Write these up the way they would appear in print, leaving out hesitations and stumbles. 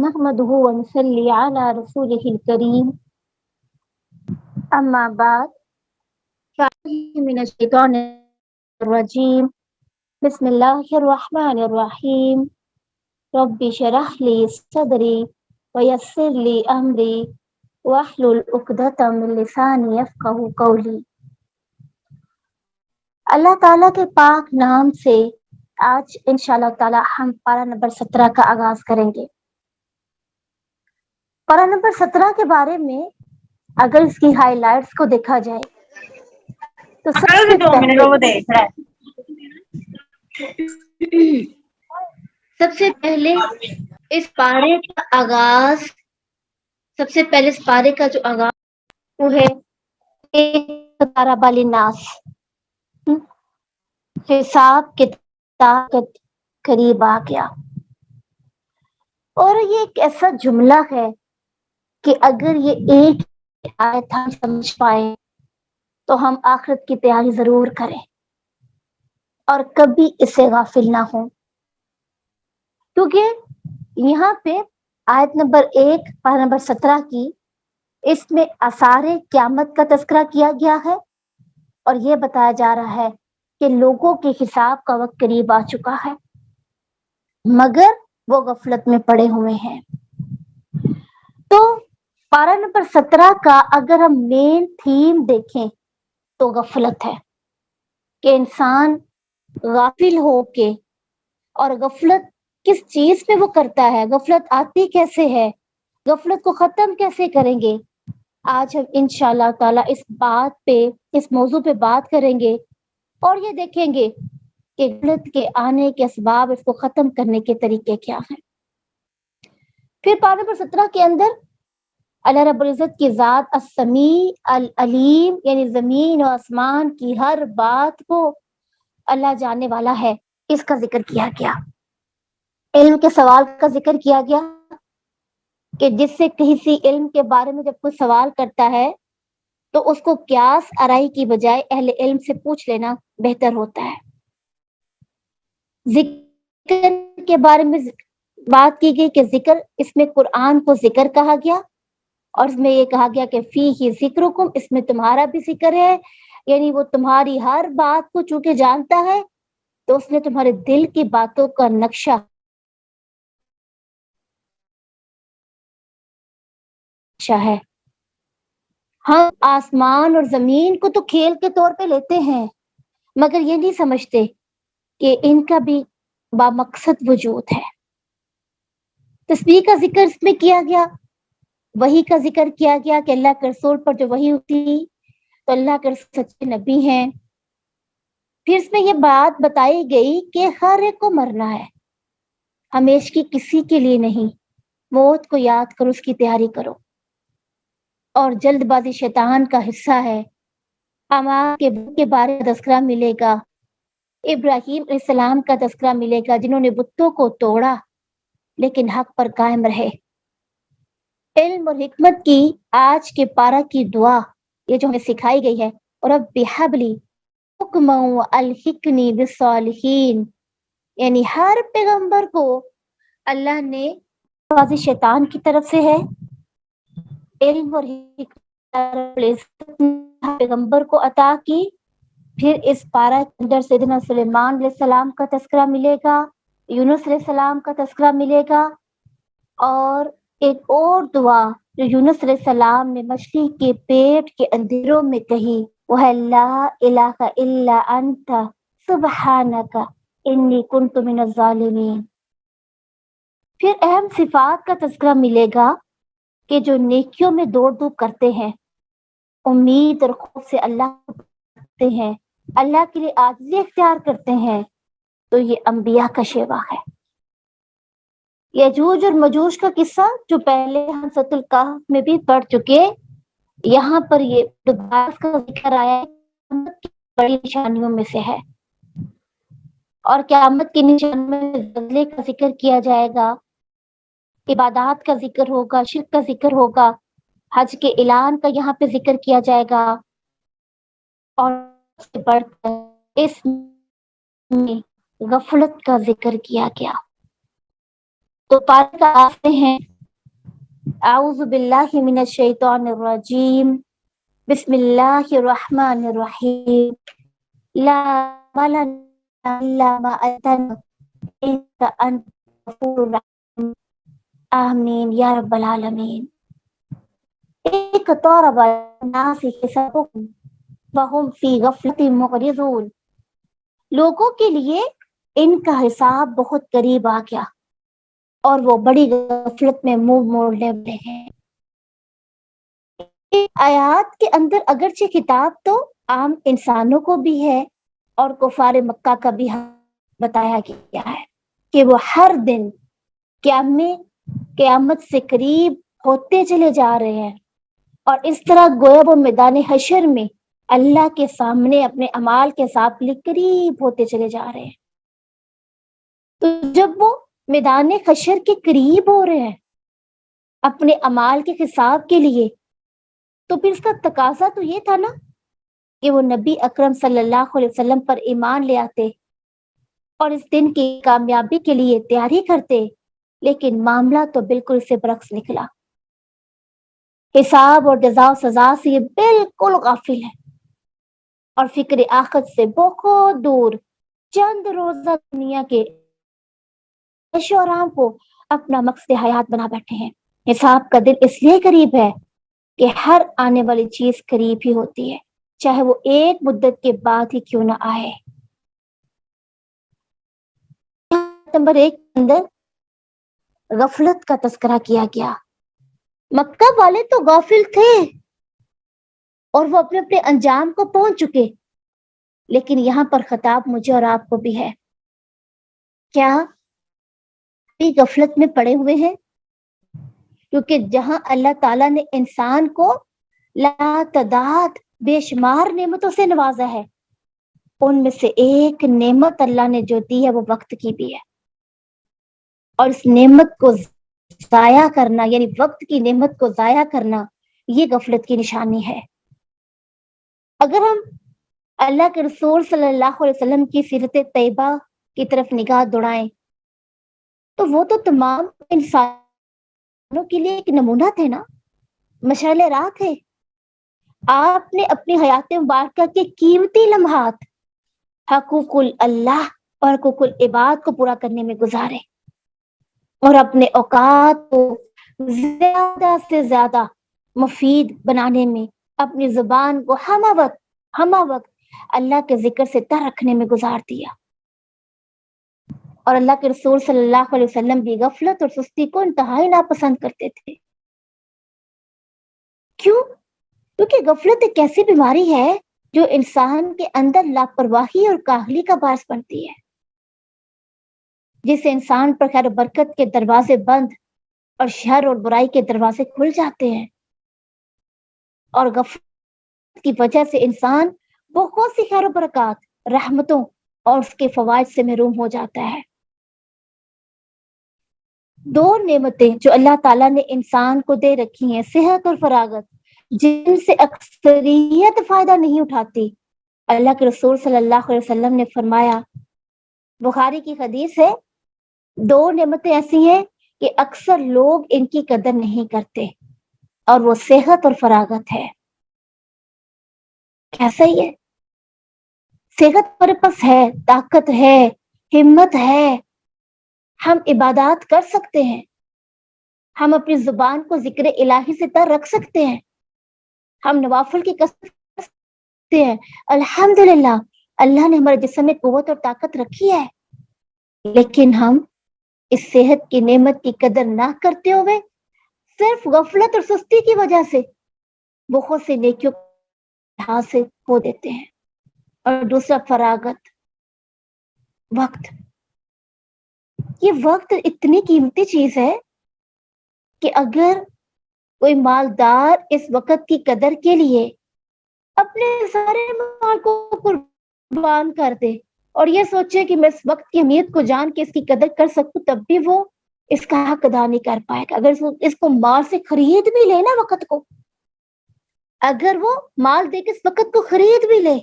نحمده ونصلي على رسوله الكريم أما بعد فأعوذ من الشيطان الرجيم بسم الله الرحمن الرحيم رب اشرح لي صدري ويسر لي أمري واحلل عقدة من لساني يفقهوا قولي۔ اللہ تعالیٰ کے پاک نام سے آج انشاءاللہ تعالیٰ ہم پارہ نمبر 17 کا آغاز کریں گے۔ پارہ نمبر 17 کے بارے میں اگر اس کی ہائی لائٹس کو دیکھا جائے تو سب سے پہلے اس پارے کا آغاز اس پارے کا جو آغاز وہ ہے بالناس، حساب کتاب قریب آ گیا۔ اور یہ ایک ایسا جملہ ہے کہ اگر یہ ایک آیت ہم سمجھ پائیں تو ہم آخرت کی تیاری ضرور کریں اور کبھی اسے غافل نہ ہوں، کیونکہ یہاں پہ آیت نمبر 1 پارہ نمبر 17 کی اس میں آثار قیامت کا تذکرہ کیا گیا ہے اور یہ بتایا جا رہا ہے کہ لوگوں کے حساب کا وقت قریب آ چکا ہے مگر وہ غفلت میں پڑے ہوئے ہیں۔ تو پارہ نمبر 17 کا اگر ہم مین تھیم دیکھیں تو غفلت ہے کہ انسان غافل ہو کے، اور غفلت کس چیز پہ وہ کرتا ہے، غفلت آتی کیسے ہے، غفلت کو ختم کیسے کریں گے، آج ہم انشاءاللہ تعالی اس بات پہ، اس موضوع پہ بات کریں گے اور یہ دیکھیں گے کہ غفلت کے آنے کے اسباب، اس کو ختم کرنے کے طریقے کیا ہیں۔ پھر پارہ نمبر 17 کے اندر اللہ رب العزت کی ذات السمیع العلیم، یعنی زمین و آسمان کی ہر بات کو اللہ جاننے والا ہے، اس کا ذکر کیا گیا۔ علم کے سوال کا ذکر کیا گیا کہ جس سے کسی علم کے بارے میں جب کوئی سوال کرتا ہے تو اس کو قیاس آرائی کی بجائے اہل علم سے پوچھ لینا بہتر ہوتا ہے۔ ذکر کے بارے میں بات کی گئی کہ ذکر، اس میں قرآن کو ذکر کہا گیا اور اس میں یہ کہا گیا کہ فیہ ذکرکم، اس میں تمہارا بھی ذکر ہے، یعنی وہ تمہاری ہر بات کو چونکہ جانتا ہے تو اس نے تمہارے دل کی باتوں کا نقشہ ہے۔ ہم آسمان اور زمین کو تو کھیل کے طور پہ لیتے ہیں مگر یہ نہیں سمجھتے کہ ان کا بھی بامقصد وجود ہے۔ تسبیح کا ذکر اس میں کیا گیا، وحی کا ذکر کیا گیا کہ اللہ کے رسول پر جو وحی ہوتی تو اللہ کے سچے نبی ہیں۔ پھر اس میں یہ بات بتائی گئی کہ ہر ایک کو مرنا ہے، ہمیشہ کسی کے لیے نہیں، موت کو یاد کرو، اس کی تیاری کرو، اور جلد بازی شیطان کا حصہ ہے۔ اعمال کے بارے میں تذکرہ ملے گا، ابراہیم علیہ السلام کا تذکرہ ملے گا جنہوں نے بتوں کو توڑا لیکن حق پر قائم رہے۔ علم اور حکمت کی آج کے پارہ کی دعا، یہ جو ہمیں سکھائی گئی ہے، رب ہب لی حکما والحقنی بالصالحین، یعنی ہر پیغمبر کو اللہ نے بازی شیطان کی طرف سے ہے، علم اور حکمت پیغمبر کو عطا کی۔ پھر اس پارہ کے اندر سیدنا سلیمان علیہ السلام کا تذکرہ ملے گا، یونس علیہ السلام کا تذکرہ ملے گا، اور ایک اور دعا جو یونس علیہ السلام نے مچھلی کے پیٹ کے اندھیروں میں کہی، وہ ہے لا الہ الا انت سبحانک انی کنت من الظالمین۔ پھر اہم صفات کا تذکرہ ملے گا کہ جو نیکیوں میں دوڑ دھوپ کرتے ہیں، امید اور خوف سے اللہ کو کرتے ہیں، اللہ کے لیے عاجزی اختیار کرتے ہیں، تو یہ انبیاء کا شیوا ہے۔ یجوج اور مجوج کا قصہ جو پہلے ہم سورۃ الکہف میں بھی پڑھ چکے، یہاں پر یہ دوبارہ کا ذکر آیا ہے، قیامت کی بڑی نشانیوں میں سے ہے، اور قیامت کی نشانیوں میں زلزلے کا ذکر کیا جائے گا، عبادات کا ذکر ہوگا، شرک کا ذکر ہوگا، حج کے اعلان کا یہاں پہ ذکر کیا جائے گا، اور بڑھ کر اس میں غفلت کا ذکر کیا گیا۔ تو پارے کا آتے ہیں اعوذ باللہ من الشیطان الرجیم، بسم اللہ الرحمن الرحیم، لا لنا الا ما اتنا انت انت الغفور الرحیم، آمین یا رب العالمین۔ اقترب الناس حسابهم وهم فی غفلۃ معرضون، لوگوں کے لیے ان کا حساب بہت قریب آ گیا اور وہ بڑی غفلت میں منہ موڑنے والے ہیں۔ آیات کے اندر اگرچہ کتاب تو عام انسانوں کو بھی ہے اور کفار مکہ کا بھی بتایا گیا ہے کہ وہ ہر دن قیامت سے قریب ہوتے چلے جا رہے ہیں، اور اس طرح گویا وہ میدان حشر میں اللہ کے سامنے اپنے اعمال کے حساب کے لیے قریب ہوتے چلے جا رہے ہیں۔ تو جب وہ میدان حشر کے قریب ہو رہے ہیں اپنے اعمال کے حساب کے لیے، تو پھر اس کا تقاضا تو یہ تھا نا کہ وہ نبی اکرم صلی اللہ علیہ وسلم پر ایمان لے آتے اور اس دن کی کامیابی کے لیے تیاری کرتے، لیکن معاملہ تو بالکل اس سے برعکس نکلا۔ حساب اور جزا و سزا سے یہ بالکل غافل ہے اور فکر آخرت سے بہت دور، چند روزہ دنیا کے عیش و آرام کو اپنا مقصد حیات بنا بیٹھے ہیں۔ حساب کا دن اس لیے قریب ہے کہ ہر آنے والی چیز قریب ہی ہوتی ہے، چاہے وہ ایک مدت کے بعد ہی کیوں نہ آئے۔ نمبر 1 کے اندر غفلت کا تذکرہ کیا گیا۔ مکہ والے تو غافل تھے اور وہ اپنے اپنے انجام کو پہنچ چکے، لیکن یہاں پر خطاب مجھے اور آپ کو بھی ہے۔ کیا غفلت میں پڑے ہوئے ہیں؟ کیونکہ جہاں اللہ تعالیٰ نے انسان کو لاتعداد بے شمار نعمتوں سے نوازا ہے، ان میں سے ایک نعمت اللہ نے جو دی ہے وہ وقت کی بھی ہے، اور اس نعمت کو ضائع کرنا، یعنی وقت کی نعمت کو ضائع کرنا، یہ غفلت کی نشانی ہے۔ اگر ہم اللہ کے رسول صلی اللہ علیہ وسلم کی سیرت طیبہ کی طرف نگاہ دوڑائیں تو وہ تو تمام انسانوں کے لیے ایک نمونہ تھے نا، مشعل راہ تھے۔ آپ نے اپنی حیات مبارکہ کے قیمتی لمحات حقوق اللہ اور حقوق العباد کو پورا کرنے میں گزارے، اور اپنے اوقات کو زیادہ سے زیادہ مفید بنانے میں اپنی زبان کو ہمہ وقت اللہ کے ذکر سے تر رکھنے میں گزار دیا۔ اور اللہ کے رسول صلی اللہ علیہ وسلم بھی غفلت اور سستی کو انتہائی ناپسند کرتے تھے۔ کیوں؟ کیونکہ غفلت ایک ایسی بیماری ہے جو انسان کے اندر لاپرواہی اور کاہلی کا باعث بنتی ہے، جس سے انسان پر خیر و برکت کے دروازے بند اور شر اور برائی کے دروازے کھل جاتے ہیں، اور غفلت کی وجہ سے انسان بہت سی خیر و برکات، رحمتوں اور اس کے فوائد سے محروم ہو جاتا ہے۔ 2 نعمتیں جو اللہ تعالیٰ نے انسان کو دے رکھی ہیں، صحت اور فراغت، جن سے اکثریت فائدہ نہیں اٹھاتی۔ اللہ کے رسول صلی اللہ علیہ وسلم نے فرمایا، بخاری کی حدیث ہے، 2 نعمتیں ایسی ہیں کہ اکثر لوگ ان کی قدر نہیں کرتے، اور وہ صحت اور فراغت ہے۔ کیسا ہی ہے؟ صحت ہمارے پاس ہے، طاقت ہے، ہمت ہے، ہم عبادات کر سکتے ہیں، ہم اپنی زبان کو ذکر الہی سے تر رکھ سکتے ہیں، ہم نوافل کی کثرت کر سکتے ہیں۔ الحمدللہ اللہ نے ہمارے جسم میں قوت اور طاقت رکھی ہے، لیکن ہم اس صحت کی نعمت کی قدر نہ کرتے ہوئے صرف غفلت اور سستی کی وجہ سے بہت سی نیکیوں ہاتھ سے کھو دیتے ہیں۔ اور دوسرا فراغت، وقت۔ یہ وقت اتنی قیمتی چیز ہے کہ اگر کوئی مالدار اس وقت کی قدر کے لیے اپنے سارے مال کو قربان کر دے اور یہ سوچے کہ میں اس وقت کی اہمیت کو جان کے اس کی قدر کر سکوں، تب بھی وہ اس کا حق ادا نہیں کر پائے گا۔ اگر اس کو مال سے خرید بھی لے نا وقت کو، اگر وہ مال دے کے اس وقت کو خرید بھی لے،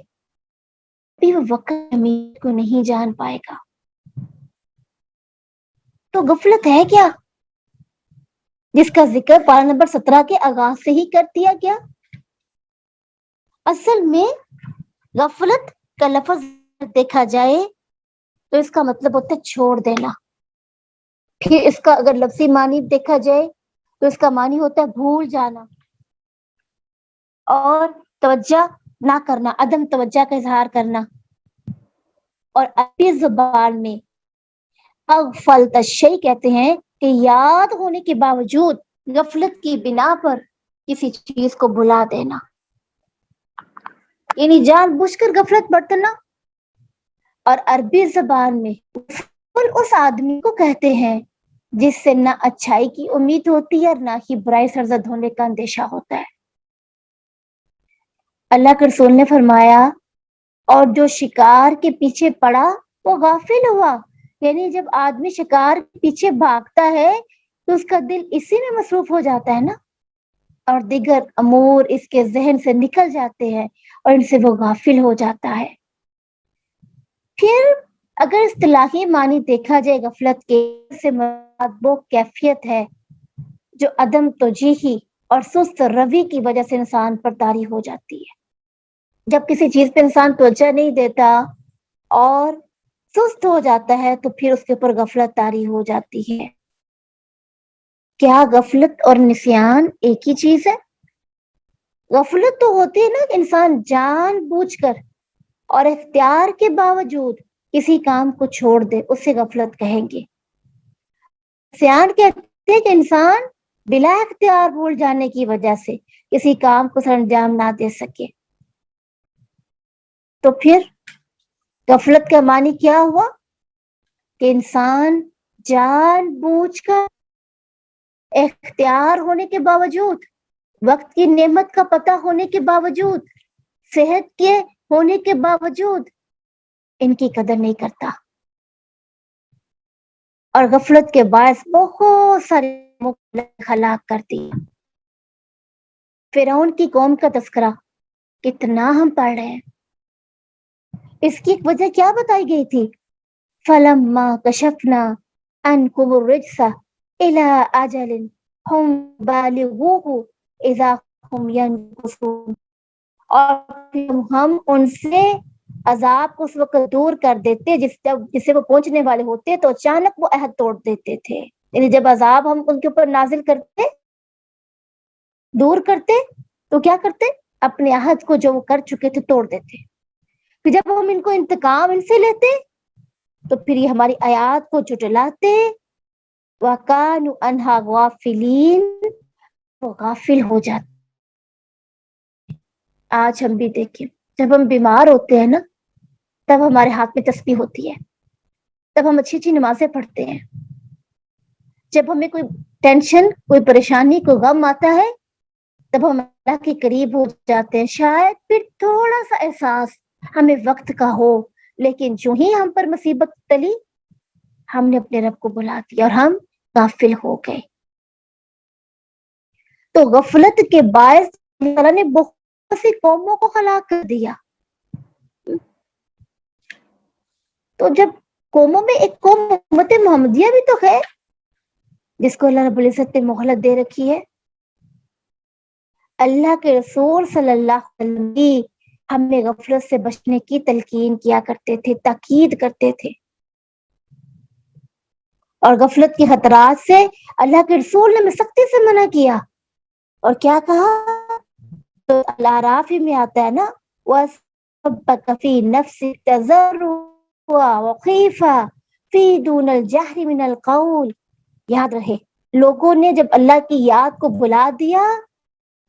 بھی وہ وقت کی اہمیت کو نہیں جان پائے گا۔ تو غفلت ہے کیا؟ جس کا ذکر پارہ نمبر 17 کے آغاز سے ہی کر دیا گیا۔ اصل میں غفلت کا لفظ دیکھا جائے تو اس کا مطلب ہوتا ہے چھوڑ دینا۔ پھر اس کا اگر لفظی معنی دیکھا جائے تو اس کا معنی ہوتا ہے بھول جانا اور توجہ نہ کرنا، عدم توجہ کا اظہار کرنا۔ اور عربی زبان میں اغفلت الشیء کہتے ہیں کہ یاد ہونے کے باوجود غفلت کی بنا پر کسی چیز کو بھلا دینا، یعنی جان بوجھ کر غفلت برتنا۔ اور عربی زبان میں اس آدمی کو کہتے ہیں جس سے نہ اچھائی کی امید ہوتی ہے اور نہ ہی برائی سرزد ہونے کا اندیشہ ہوتا ہے۔ اللہ کے رسول نے فرمایا اور جو شکار کے پیچھے پڑا وہ غافل ہوا، یعنی جب آدمی شکار کے پیچھے بھاگتا ہے تو اس کا دل اسی میں مصروف ہو جاتا ہے نا، اور دیگر امور اس کے ذہن سے نکل جاتے ہیں اور ان سے وہ غافل ہو جاتا ہے۔ پھر اگر اصطلاحی معنی دیکھا جائے غفلت کے سے مراد وہ کیفیت ہے جو عدم توجیہی اور سست روی کی وجہ سے انسان پر طاری ہو جاتی ہے۔ جب کسی چیز پہ انسان توجہ نہیں دیتا اور سست ہو جاتا ہے تو پھر اس کے اوپر غفلت طاری ہو جاتی ہے۔ کیا غفلت اور نسیان ایک ہی چیز ہے؟ غفلت تو ہوتی ہے نا کہ انسان جان بوجھ کر اور اختیار کے باوجود کسی کام کو چھوڑ دے، اسے غفلت کہیں گے۔ نسیان کہتے ہیں کہ انسان بلا اختیار بھول جانے کی وجہ سے کسی کام کو سر انجام نہ دے سکے۔ تو پھر غفلت کا معنی کیا ہوا کہ انسان جان بوجھ کر اختیار ہونے کے باوجود، وقت کی نعمت کا پتہ ہونے کے باوجود، صحت کے ہونے کے باوجود ان کی قدر نہیں کرتا، اور غفلت کے باعث بہت سارے ہلاک کر دیا۔ فرعون کی قوم کا تذکرہ کتنا ہم پڑھ رہے ہیں، اس کی ایک وجہ کیا بتائی گئی تھی؟ فَلَمَّا كَشَفْنَا عَنْكُمُ الرِّجْسَ إِلَىٰ أَجَلٍ هُمْ بَالِغُوهُ إِذَا هُمْ يَنكُثُونَ، اور ہم ان سے عذاب کو اس وقت دور کر دیتے جسے وہ پہنچنے والے ہوتے تو اچانک وہ عہد توڑ دیتے تھے۔ یعنی جب عذاب ہم ان کے اوپر نازل کرتے، دور کرتے، تو کیا کرتے؟ اپنے عہد کو جو وہ کر چکے تھے توڑ دیتے۔ پھر جب ہم ان کو انتقام ان سے لیتے تو پھر یہ ہماری آیات کو جھٹلاتے، وَكَانُوا عَنْهَا غَافِلِينَ، وہ غافل ہو جاتے۔ آج ہم بھی دیکھیں، جب ہم بیمار ہوتے ہیں نا تب ہمارے ہاتھ میں تسبیح ہوتی ہے، تب ہم اچھی اچھی نمازیں پڑھتے ہیں۔ جب ہمیں کوئی ٹینشن، کوئی پریشانی، کوئی غم آتا ہے تب ہم اللہ کے قریب ہو جاتے ہیں، شاید پھر تھوڑا سا احساس ہمیں وقت کا ہو، لیکن جو ہی ہم پر مصیبت ٹلی ہم نے اپنے رب کو بلا دیا اور ہم غافل ہو گئے۔ تو غفلت کے باعث اللہ تعالیٰ نے بہت سی قوموں کو ہلاک کر دیا۔ تو جب قوموں میں ایک قوم امت محمدیہ بھی تو ہے جس کو اللہ رب العزت نے مہلت دے رکھی ہے۔ اللہ کے رسول صلی اللہ علیہ وسلم بھی ہمیں غفلت سے بچنے کی تلقین کیا کرتے تھے، تاکید کرتے تھے، اور غفلت کے خطرات سے اللہ کے رسول نے سختی سے منع کیا۔ اور کیا کہا؟ تو الاعراف میں آتا ہے نا، وَسَبَّكَ فِي نَفْسِكَ تَضَرُّعًا وَخِيفَةً فِي دُونَ الْجَهْرِ مِنَ الْقَوْلِ۔ یاد رہے، لوگوں نے جب اللہ کی یاد کو بھلا دیا،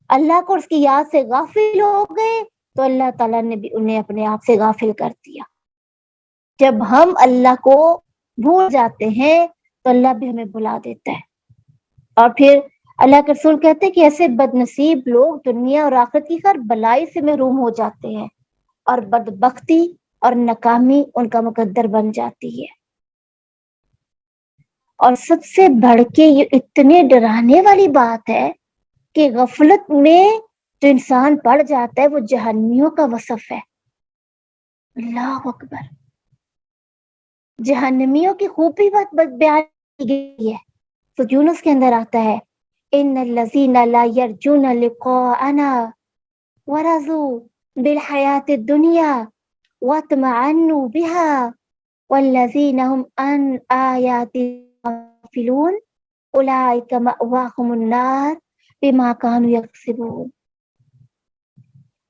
اللہ کو اس کی یاد سے غافل ہو گئے، تو اللہ تعالیٰ نے بھی انہیں اپنے آپ سے غافل کر دیا۔ جب ہم اللہ کو بھول جاتے ہیں تو اللہ بھی ہمیں بھلا دیتا ہے۔ اور پھر اللہ کے رسول کہتے ہیں کہ ایسے بد نصیب لوگ دنیا اور آخرت کی ہر بلائی سے محروم ہو جاتے ہیں، اور بدبختی اور ناکامی ان کا مقدر بن جاتی ہے۔ اور سب سے بڑھ کے یہ اتنے ڈرانے والی بات ہے کہ غفلت میں جو انسان پڑ جاتا ہے وہ جہنمیوں کا وصف ہے۔ اللہ اکبر! جہنمیوں کی خوبی بات بیان کی گئی ہے۔ تو یونس کے اندر آتا ہے ان الذین لا یرجون لقاءنا ورضوا بالحیات الدنیا واطمعنوا بها والذین هم عن آیاتنا غافلون اولئک مأواهم النار بما كانوا یکسبون.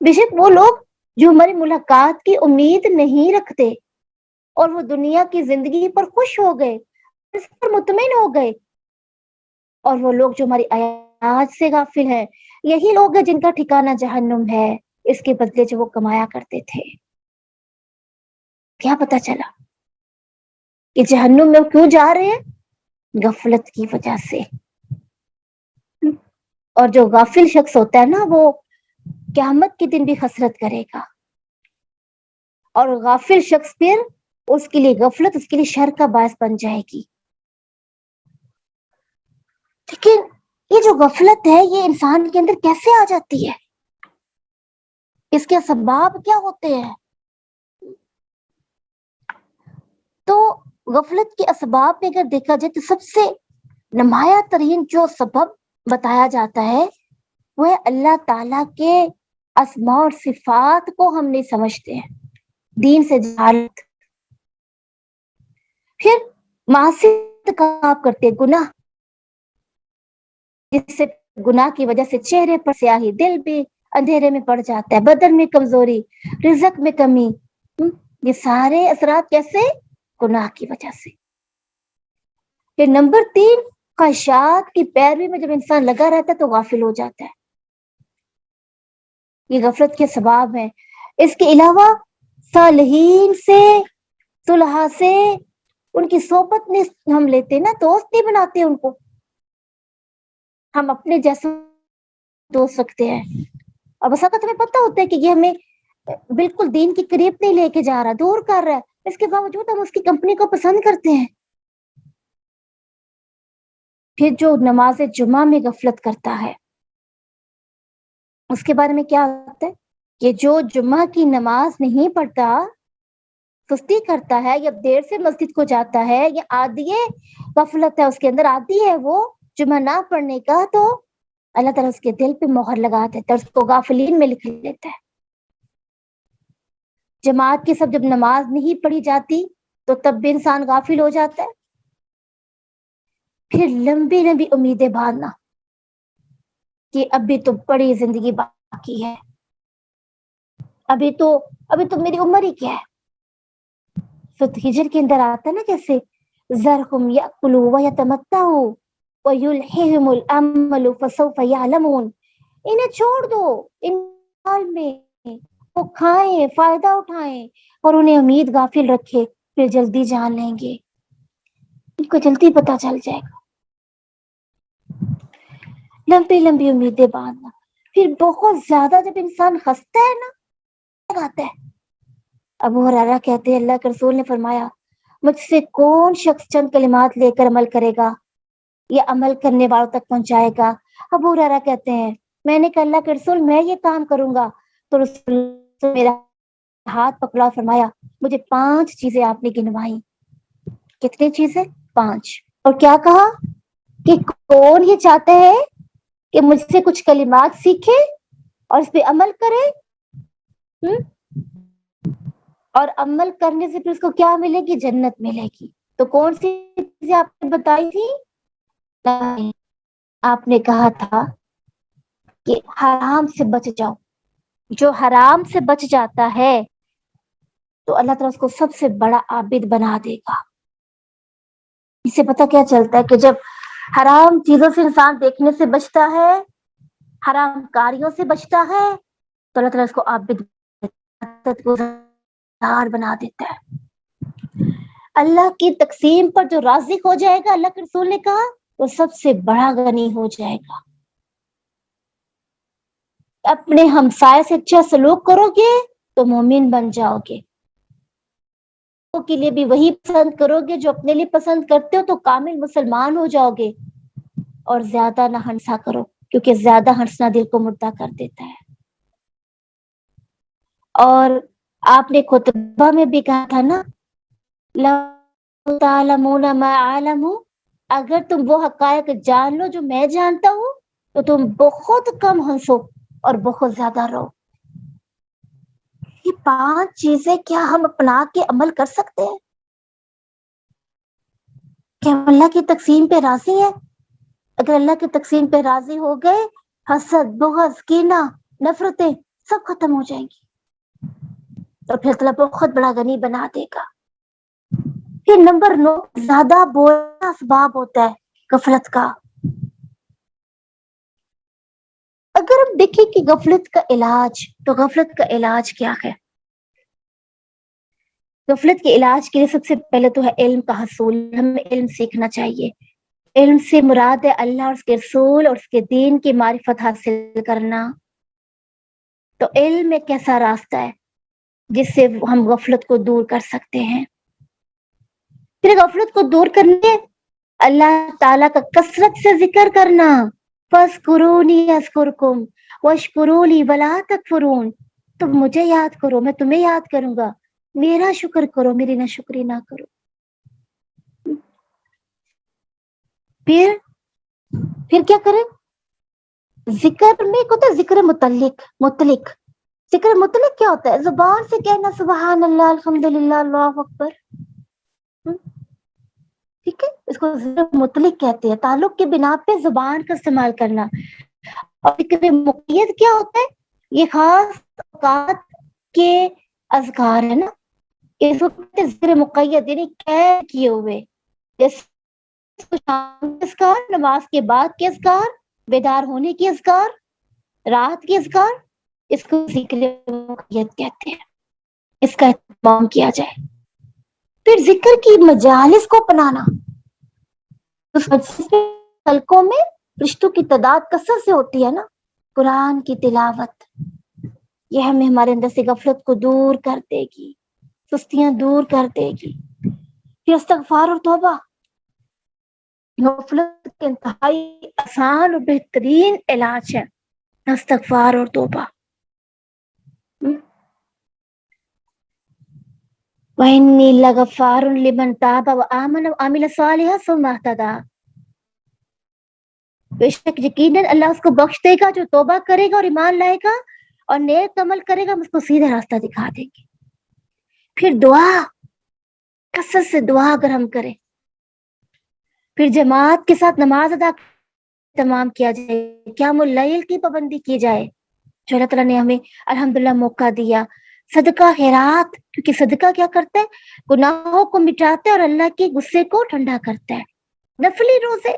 بے شک وہ لوگ جو ہماری ملاقات کی امید نہیں رکھتے اور وہ دنیا کی زندگی پر خوش ہو گئے، اس پر مطمئن ہو گئے، اور وہ لوگ جو ہماری آیات سے غافل ہیں، یہی لوگ ہیں جن کا ٹھکانہ جہنم ہے، اس کے بدلے جو وہ کمایا کرتے تھے. کیا پتا چلا کہ جہنم میں وہ کیوں جا رہے ہیں؟ غفلت کی وجہ سے. اور جو غافل شخص ہوتا ہے نا، وہ قیامت کے دن بھی حسرت کرے گا. اور غافل شخص پھر اس کے لیے غفلت اس کے لیے شر کا باعث بن جائے گی. لیکن یہ جو غفلت ہے یہ انسان کے اندر کیسے آ جاتی ہے؟ اس کے اسباب کیا ہوتے ہیں؟ تو غفلت کے اسباب میں اگر دیکھا جائے تو سب سے نمایاں ترین جو سبب بتایا جاتا ہے وہ ہے اللہ تعالیٰ کے اسماء اور صفات کو ہم نہیں سمجھتے ہیں، دین سے جہالت. پھر معصیت کا آپ کرتے گناہ، جس سے گناہ کی وجہ سے چہرے پر سیاہی، دل بھی اندھیرے میں پڑ جاتا ہے، بدن میں کمزوری، رزق میں کمی. یہ سارے اثرات کیسے؟ گناہ کی وجہ سے. پھر نمبر 3، خواہشات کی پیروی میں جب انسان لگا رہتا ہے تو غافل ہو جاتا ہے. یہ غفلت کے سباب ہیں. اس کے علاوہ صالحین سے، صلحاء سے ان کی صحبت میں ہم لیتے ہیں نا، دوست نہیں بناتے ان کو. ہم اپنے جیسے دوست رکھتے ہیں، اور بس اگر تمہیں پتہ ہوتا ہے کہ یہ ہمیں بالکل دین کے قریب نہیں لے کے جا رہا، دور کر رہا ہے، اس کے باوجود ہم اس کی کمپنی کو پسند کرتے ہیں. پھر جو نماز جمعہ میں غفلت کرتا ہے اس کے بارے میں کیا ہوتا ہے کہ جو جمعہ کی نماز نہیں پڑھتا، سستی کرتا ہے یا دیر سے مسجد کو جاتا ہے، یا عادی غفلت ہے اس کے اندر، عادی ہے وہ جمعہ نہ پڑھنے کا، تو اللہ تعالیٰ اس کے دل پہ مہر لگا دیتا ہے، اس کو غافلین میں لکھ لیتا ہے. جماعت کی سب جب نماز نہیں پڑھی جاتی تو تب بھی انسان غافل ہو جاتا ہے. پھر لمبی لمبی امیدیں باندھنا کہ ابھی تو بڑی زندگی باقی ہے، ابھی تو میری عمر ہی کیا ہے. سورۃ ہجر کے اندر آتا ہے نا، جیسے ذرہم یاکلوا ویتمتعوا ویلہہم الامل فسوف یعلمون. انہیں چھوڑ دو، ان حال میں وہ کھائیں، فائدہ اٹھائیں، اور انہیں امید غافل رکھے، پھر جلدی جان لیں گے، ان کو جلدی پتا چل جائے گا. لمبی لمبی امیدیں باندھنا. پھر بہت زیادہ جب انسان ہنستا ہے نا، لگاتا ہے. ابو ہریرہ کہتے ہیں اللہ کے رسول نے فرمایا مجھ سے کون شخص چند کلمات لے کر عمل کرے گا یا عمل کرنے والوں تک پہنچائے گا؟ ابو ہریرہ کہتے ہیں میں نے کہا اللہ کے رسول میں یہ کام کروں گا. تو رسول میرا ہاتھ پکڑا، فرمایا مجھے 5 چیزیں آپ نے گنوائی. کتنی چیزیں؟ 5. اور کیا کہا کہ کون یہ چاہتا ہے کہ مجھ سے کچھ کلمات سیکھے اور اس پہ عمل کرے، اور عمل کرنے سے پھر اس کو کیا ملے گی؟ جنت ملے گی. تو کون سی چیزیں آپ نے بتائی تھی؟ آپ نے کہا تھا کہ حرام سے بچ جاؤ. جو حرام سے بچ جاتا ہے تو اللہ تعالیٰ اس کو سب سے بڑا عابد بنا دے گا. اس سے پتہ کیا چلتا ہے کہ جب حرام چیزوں سے انسان دیکھنے سے بچتا ہے، حرام کاریوں سے بچتا ہے، تو اللہ تعالیٰ اس کو عابد بنا دیتا ہے. اللہ کی تقسیم پر جو راضی ہو جائے گا، اللہ کے رسول نے کہا وہ سب سے بڑا غنی ہو جائے گا. اپنے ہمسائے سے اچھا سلوک کرو گے تو مومن بن جاؤ گے. کے لیے بھی وہی پسند کرو گے جو اپنے لیے پسند کرتے ہو تو کامل مسلمان ہو جاؤ گے. اور زیادہ نہ ہنسا کرو کیونکہ زیادہ ہنسنا دل کو مردہ کر دیتا ہے. اور آپ نے خطبہ میں بھی کہا تھا نا لو تعلمون ما اعلم اگر تم وہ حقائق جان لو جو میں جانتا ہوں تو تم بہت کم ہنسو اور بہت زیادہ رو. یہ 5 چیزیں کیا ہم اپنا کے عمل کر سکتے ہیں؟ کہ ہم اللہ کی تقسیم پہ راضی ہیں؟ اگر اللہ کی تقسیم پہ راضی ہو گئے، حسد، بغض، کینہ، نفرتیں سب ختم ہو جائیں گی، اور پھر اللہ بہت بڑا غنی بنا دے گا. پھر نمبر 9، زیادہ بولنا اسباب ہوتا ہے غفلت کا. اگر ہم دیکھیں کہ غفلت کا علاج، تو غفلت کا علاج کیا ہے؟ غفلت کے علاج کے لیے سب سے پہلے تو ہے علم کا حصول. ہمیں علم سیکھنا چاہیے. علم سے مراد ہے اللہ اور اس کے رسول اور اس کے دین کی معرفت حاصل کرنا. تو علم ایک ایسا راستہ ہے جس سے ہم غفلت کو دور کر سکتے ہیں. پھر غفلت کو دور کرنے اللہ تعالیٰ کا کثرت سے ذکر کرنا. فَاذْكُرُونِي أَذْكُرْكُمْ وَاشْكُرُوا لِي وَلَا تَكْفُرُونَ. تم مجھے یاد کرو، میں تمہیں یاد کروں گا. میرا شکر کرو، میری ناشکری نہ کرو. پھر کیا کریں؟ ذکر میں ایک ہوتا ہے ذکر مطلق. ذکر مطلق کیا ہوتا ہے؟ زبان سے کہنا سبحان اللہ، الحمدللہ، اللہ اکبر. ٹھیک ہے، اس کو ذکر مطلق کہتے ہیں. تعلق کے بنا پہ زبان کا استعمال کرنا. اور ذکر مقید کیا ہوتا ہے؟ یہ خاص اوقات کے اذکار ہے نا، اس وقت ذکر مقید یعنی قید کیے ہوئے، جیسے شام کے اذکار، نماز کے بعد کے اذکار، بیدار ہونے کے اذکار، رات کے اذکار. اس کو ذکر مقید کہتے ہیں. اس کا اہتمام کیا جائے. پھر ذکر کی مجالس کو اپنانا. اس حلقوں میں رشتوں کی تعداد کثرت سے ہوتی ہے نا. قرآن کی تلاوت، یہ ہمیں ہمارے اندر سے غفلت کو دور کر دے گی، سستیاں دور کر دے گی. پھر استغفار اور توبہ، غفلت کے انتہائی آسان اور بہترین علاج ہے استغفار اور توبہ. وَإِنِّي لَغَفَّارٌ لِمَن تَابَ وَآمَنَ وَعَمِلَ صَالِحًا ثُمَّ اهْتَدَىٰ. بے شک یقیناً اللہ اس کو بخش دے گا جو توبہ کرے گا اور ایمان لائے گا اور نیک عمل کرے گا. ہم اس کو سیدھا راستہ دکھا دیں گے. پھر دعا، کثرت سے دعا اگر ہم کریں. پھر جماعت کے ساتھ نماز ادا تمام کیا جائے، قیام اللیل کی پابندی کی جائے جو اللہ تعالیٰ نے ہمیں الحمدللہ موقع دیا. صدقہ خیرات، کیونکہ صدقہ کیا کرتا ہے؟ گناہوں کو مٹاتا ہے اور اللہ کے غصے کو ٹھنڈا کرتا ہے. نفلی روزے.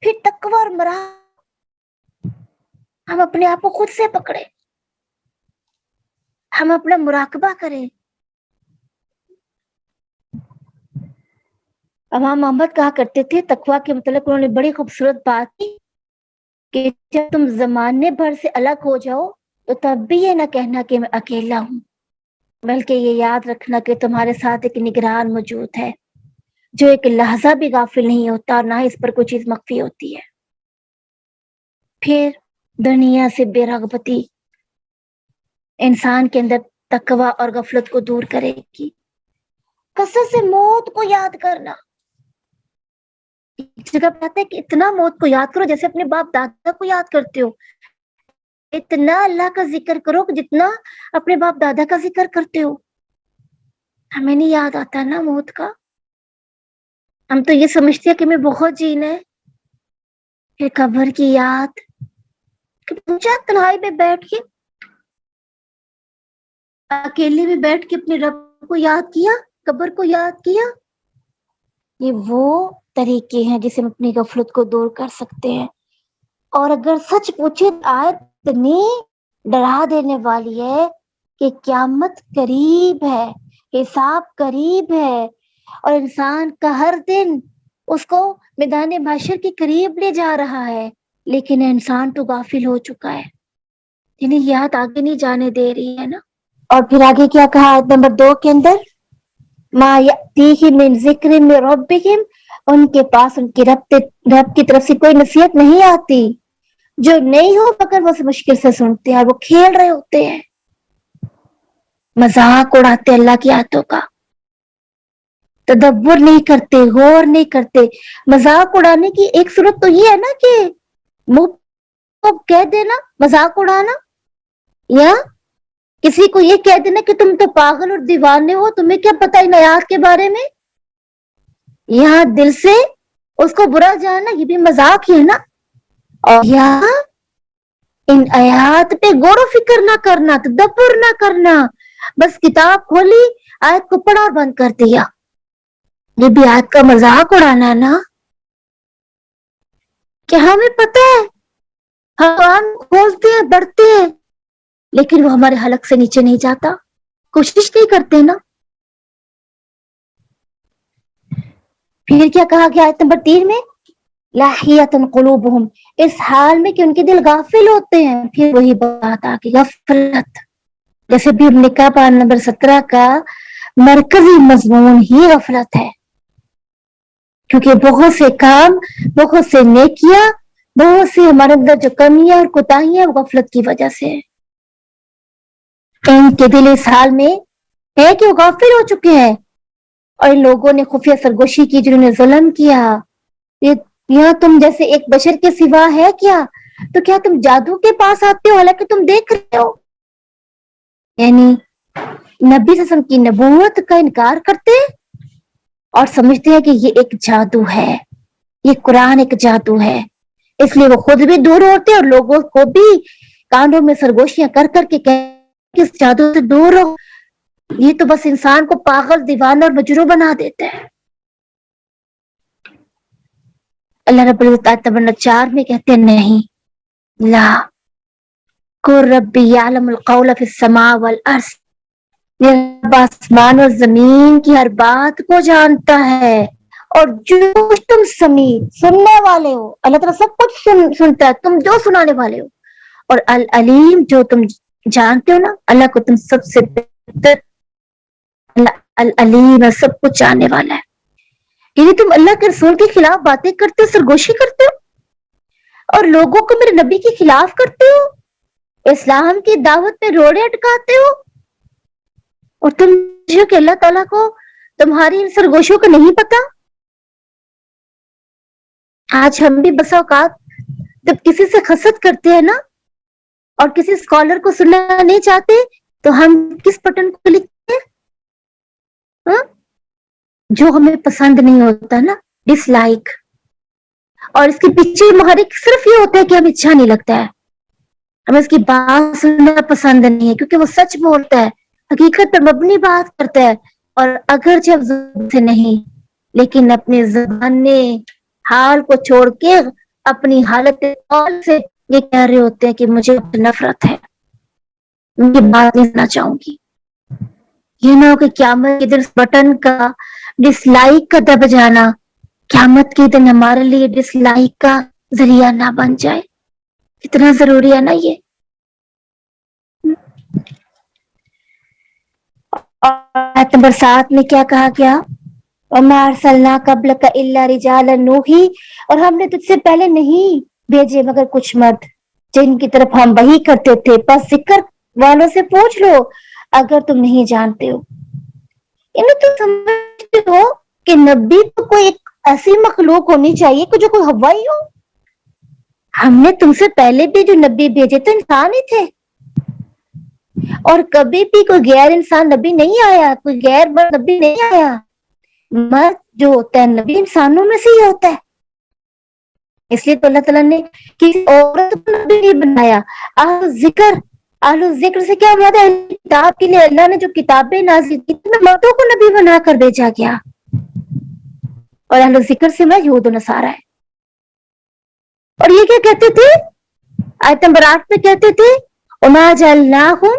پھر تقوی اور مراقبہ، ہم اپنے آپ کو خود سے پکڑے، ہم اپنا مراقبہ کریں. امام محمد کہا کرتے تھے تقوی کے متعلق، انہوں نے بڑی خوبصورت بات کی کہ جب تم زمانے بھر سے الگ ہو جاؤ تو تب بھی یہ نہ کہنا کہ میں اکیلا ہوں، بلکہ یہ یاد رکھنا کہ تمہارے ساتھ ایک نگران موجود ہے جو ایک لحظہ بھی غافل نہیں ہوتا اور نہ ہی اس پر کوئی چیز مخفی ہوتی ہے. پھر دنیا سے بے رغبتی انسان کے اندر تقوی اور غفلت کو دور کرے گی. کثرت سے موت کو یاد کرنا. ایک جگہ کہتے ہیں کہ اتنا موت کو یاد کرو جیسے اپنے باپ دادا کو یاد کرتے ہو. اتنا اللہ کا ذکر کرو کہ جتنا اپنے باپ دادا کا ذکر کرتے ہو. ہمیں نہیں یاد آتا نا موت کا. ہم تو یہ سمجھتے ہیں کہ ہمیں بہت جینا ہے. پھر قبر کی یاد، تنہائی میں بیٹھ کے، اکیلے میں بیٹھ کے اپنے رب کو یاد کیا، قبر کو یاد کیا. یہ وہ طریقے ہیں جسے ہم اپنی غفلت کو دور کر سکتے ہیں. اور اگر سچ پوچھے آیت اتنی ڈرا دینے والی ہے کہ قیامت قریب ہے، حساب قریب ہے اور انسان کا ہر دن اس کو میدان محشر کے قریب لے جا رہا ہے، لیکن انسان تو غافل ہو چکا ہے، یعنی یہ آیت آگے نہیں جانے دے رہی ہے نا. اور پھر آگے کیا کہا آیت نمبر 2 کے اندر؟ ما یأتیہم من ذکر من ربہم، ان کے پاس ان کے رب کی طرف سے کوئی نصیحت نہیں آتی جو نہیں ہو مگر وہ مشکل سے سنتے ہیں اور وہ کھیل رہے ہوتے ہیں، مذاق اڑاتے اللہ کی آیتوں کا. تدبر نہیں کرتے، غور نہیں کرتے. مذاق اڑانے کی ایک صورت تو یہ ہے نا کہ منہ کو کہہ دینا مذاق اڑانا، یا کسی کو یہ کہہ دینا کہ تم تو پاگل اور دیوانے ہو، تمہیں کیا پتا ان آیات کے بارے میں. یہاں دل سے اس کو برا جاننا یہ بھی مذاق ہی ہے نا. اور یہاں ان آیات پہ غور و فکر نہ کرنا، تدبر نہ کرنا، بس کتاب کھولی، آیت کو پڑھا اور بند کر دیا. یہ بھی آیت کا مذاق اڑانا نا. کہ ہمیں پتہ ہے ہم قرآن کھولتے ہیں، پڑھتے ہیں، لیکن وہ ہمارے حلق سے نیچے نہیں جاتا، کوشش نہیں کرتے نا. پھر کیا کہا گیا آیت نمبر 3 میں؟ لاہیۃ قلوبہم، اس حال میں کہ ان کے دل غافل ہوتے ہیں. پھر وہی بات آ گئی، غفلت. جیسے بھی ہم نے کہا پارہ نمبر 17 کا مرکزی مضمون ہی غفلت ہے، کیونکہ بہت سے کام، بہت سے نیکیاں، بہت سے ہمارے اندر جو کمیاں اور کوتاہیاں غفلت کی وجہ سے ہیں. ان کے دل اس حال میں ہے کہ وہ غافل ہو چکے ہیں، اور ان لوگوں نے خفیہ سرگوشی کی، جنہوں نے ظلم کیا. یہاں تم جیسے ایک بشر کے سوا ہے کیا؟ تو کیا تم جادو کے پاس آتے ہو حالانکہ تم دیکھ رہے ہو؟ یعنی نبی صلی اللہ علیہ وسلم کی نبوت کا انکار کرتے اور سمجھتے ہیں کہ یہ ایک جادو ہے، یہ قرآن ایک جادو ہے. اس لیے وہ خود بھی دور ہوتے اور لوگوں کو بھی کانوں میں سرگوشیاں کر کر کے کہ اس جادو سے دور ہو. یہ تو بس انسان کو پاگل، دیوانہ اور مجروح بنا دیتا ہے. اللہ رب العزت آیت نمبر 4 میں کہتے ہیں نہیں، لا قل ربی یعلم القول فی السماء والارض، رب آسمان اور زمین کی ہر بات کو جانتا ہے، اور جو کچھ تم سننے والے ہو، اللہ تعالیٰ سب کچھ سنتا ہے، تم جو سنانے والے ہو. اور العلیم، جو تم جانتے ہو نا، اللہ کو تم سب سے بہتر، العلیم سب کچھ جاننے والا ہے. یعنی تم اللہ کے رسول کے خلاف باتیں کرتے ہو، سرگوشی کرتے ہو، اور لوگوں کو میرے نبی کے خلاف کرتے ہو، اسلام کی دعوت میں روڑے اٹکاتے ہو، اور تم جو کہ اللہ تعالیٰ کو تمہاری ان سرگوشیوں کا نہیں پتا. آج ہم بھی بسا اوقات جب کسی سے حسد کرتے ہیں نا، اور کسی اسکالر کو سننا نہیں چاہتے، تو ہم کس بٹن کو لکھتے ہیں؟ جو ہمیں پسند نہیں ہوتا نا، ڈس لائک. اور اس کے پیچھے محرک صرف یہ ہوتا ہے کہ ہمیں اچھا نہیں لگتا ہے، ہمیں اس کی بات سننا پسند نہیں ہے، کیونکہ وہ سچ بولتا ہے، حقیقت پر مبنی بات کرتا ہے. اور اگرچہ زبان سے نہیں، لیکن اپنے زبان حال کو چھوڑ کے اپنی حالت قول سے یہ کہہ رہے ہوتے ہیں کہ مجھے نفرت ہے، میں یہ بات نہیں سننا چاہوں گی. یہ نہ ہو کہ قیامت کے دن بٹن کا ڈس لائک کا دب جانا قیامت کے دن ہمارے لیے ڈس لائک کا ذریعہ نہ بن جائے. کتنا ضروری ہے نا یہ. آیت نمبر 7 میں کیا کہا گیا؟ وَمَا أَرْسَلْنَا قَبْلَكَ إِلَّا رِجَالًا نُوحِي، اور ہم نے تجھ سے پہلے نہیں بھیجے مگر کچھ مرد جن کی طرف ہم وحی کرتے تھے. بس ذکر والوں سے پوچھ لو اگر تم نہیں جانتے ہو. یعنی تم سمجھتے ہو کہ نبی تو کوئی ایک ایسی مخلوق ہونی چاہیے کہ جو کوئی ہوائی ہو. ہم نے تم سے پہلے بھی جو نبی بھیجے تو انسان ہی تھے، اور کبھی بھی کوئی غیر انسان نبی نہیں آیا، کوئی غیر نبی نہیں آیا. مرد جو ہوتا ہے نبی انسانوں میں سے ہی ہوتا ہے. اس لیے تو اللہ تعالیٰ نے کسی عورت کو نبی نہیں بنایا. اہل ذکر سے کیا مراد ہے؟ کتاب کے لیے اللہ نے جو کتابیں نازل کی مردوں کو نبی بنا کر بھیجا گیا، اور اہل ذکر سے میں یہود و نصارہ ہے. اور یہ کیا کہتے تھے آیت نمبر 8 میں؟ کہتے تھے وَمَا جَعَلْنَاهُمْ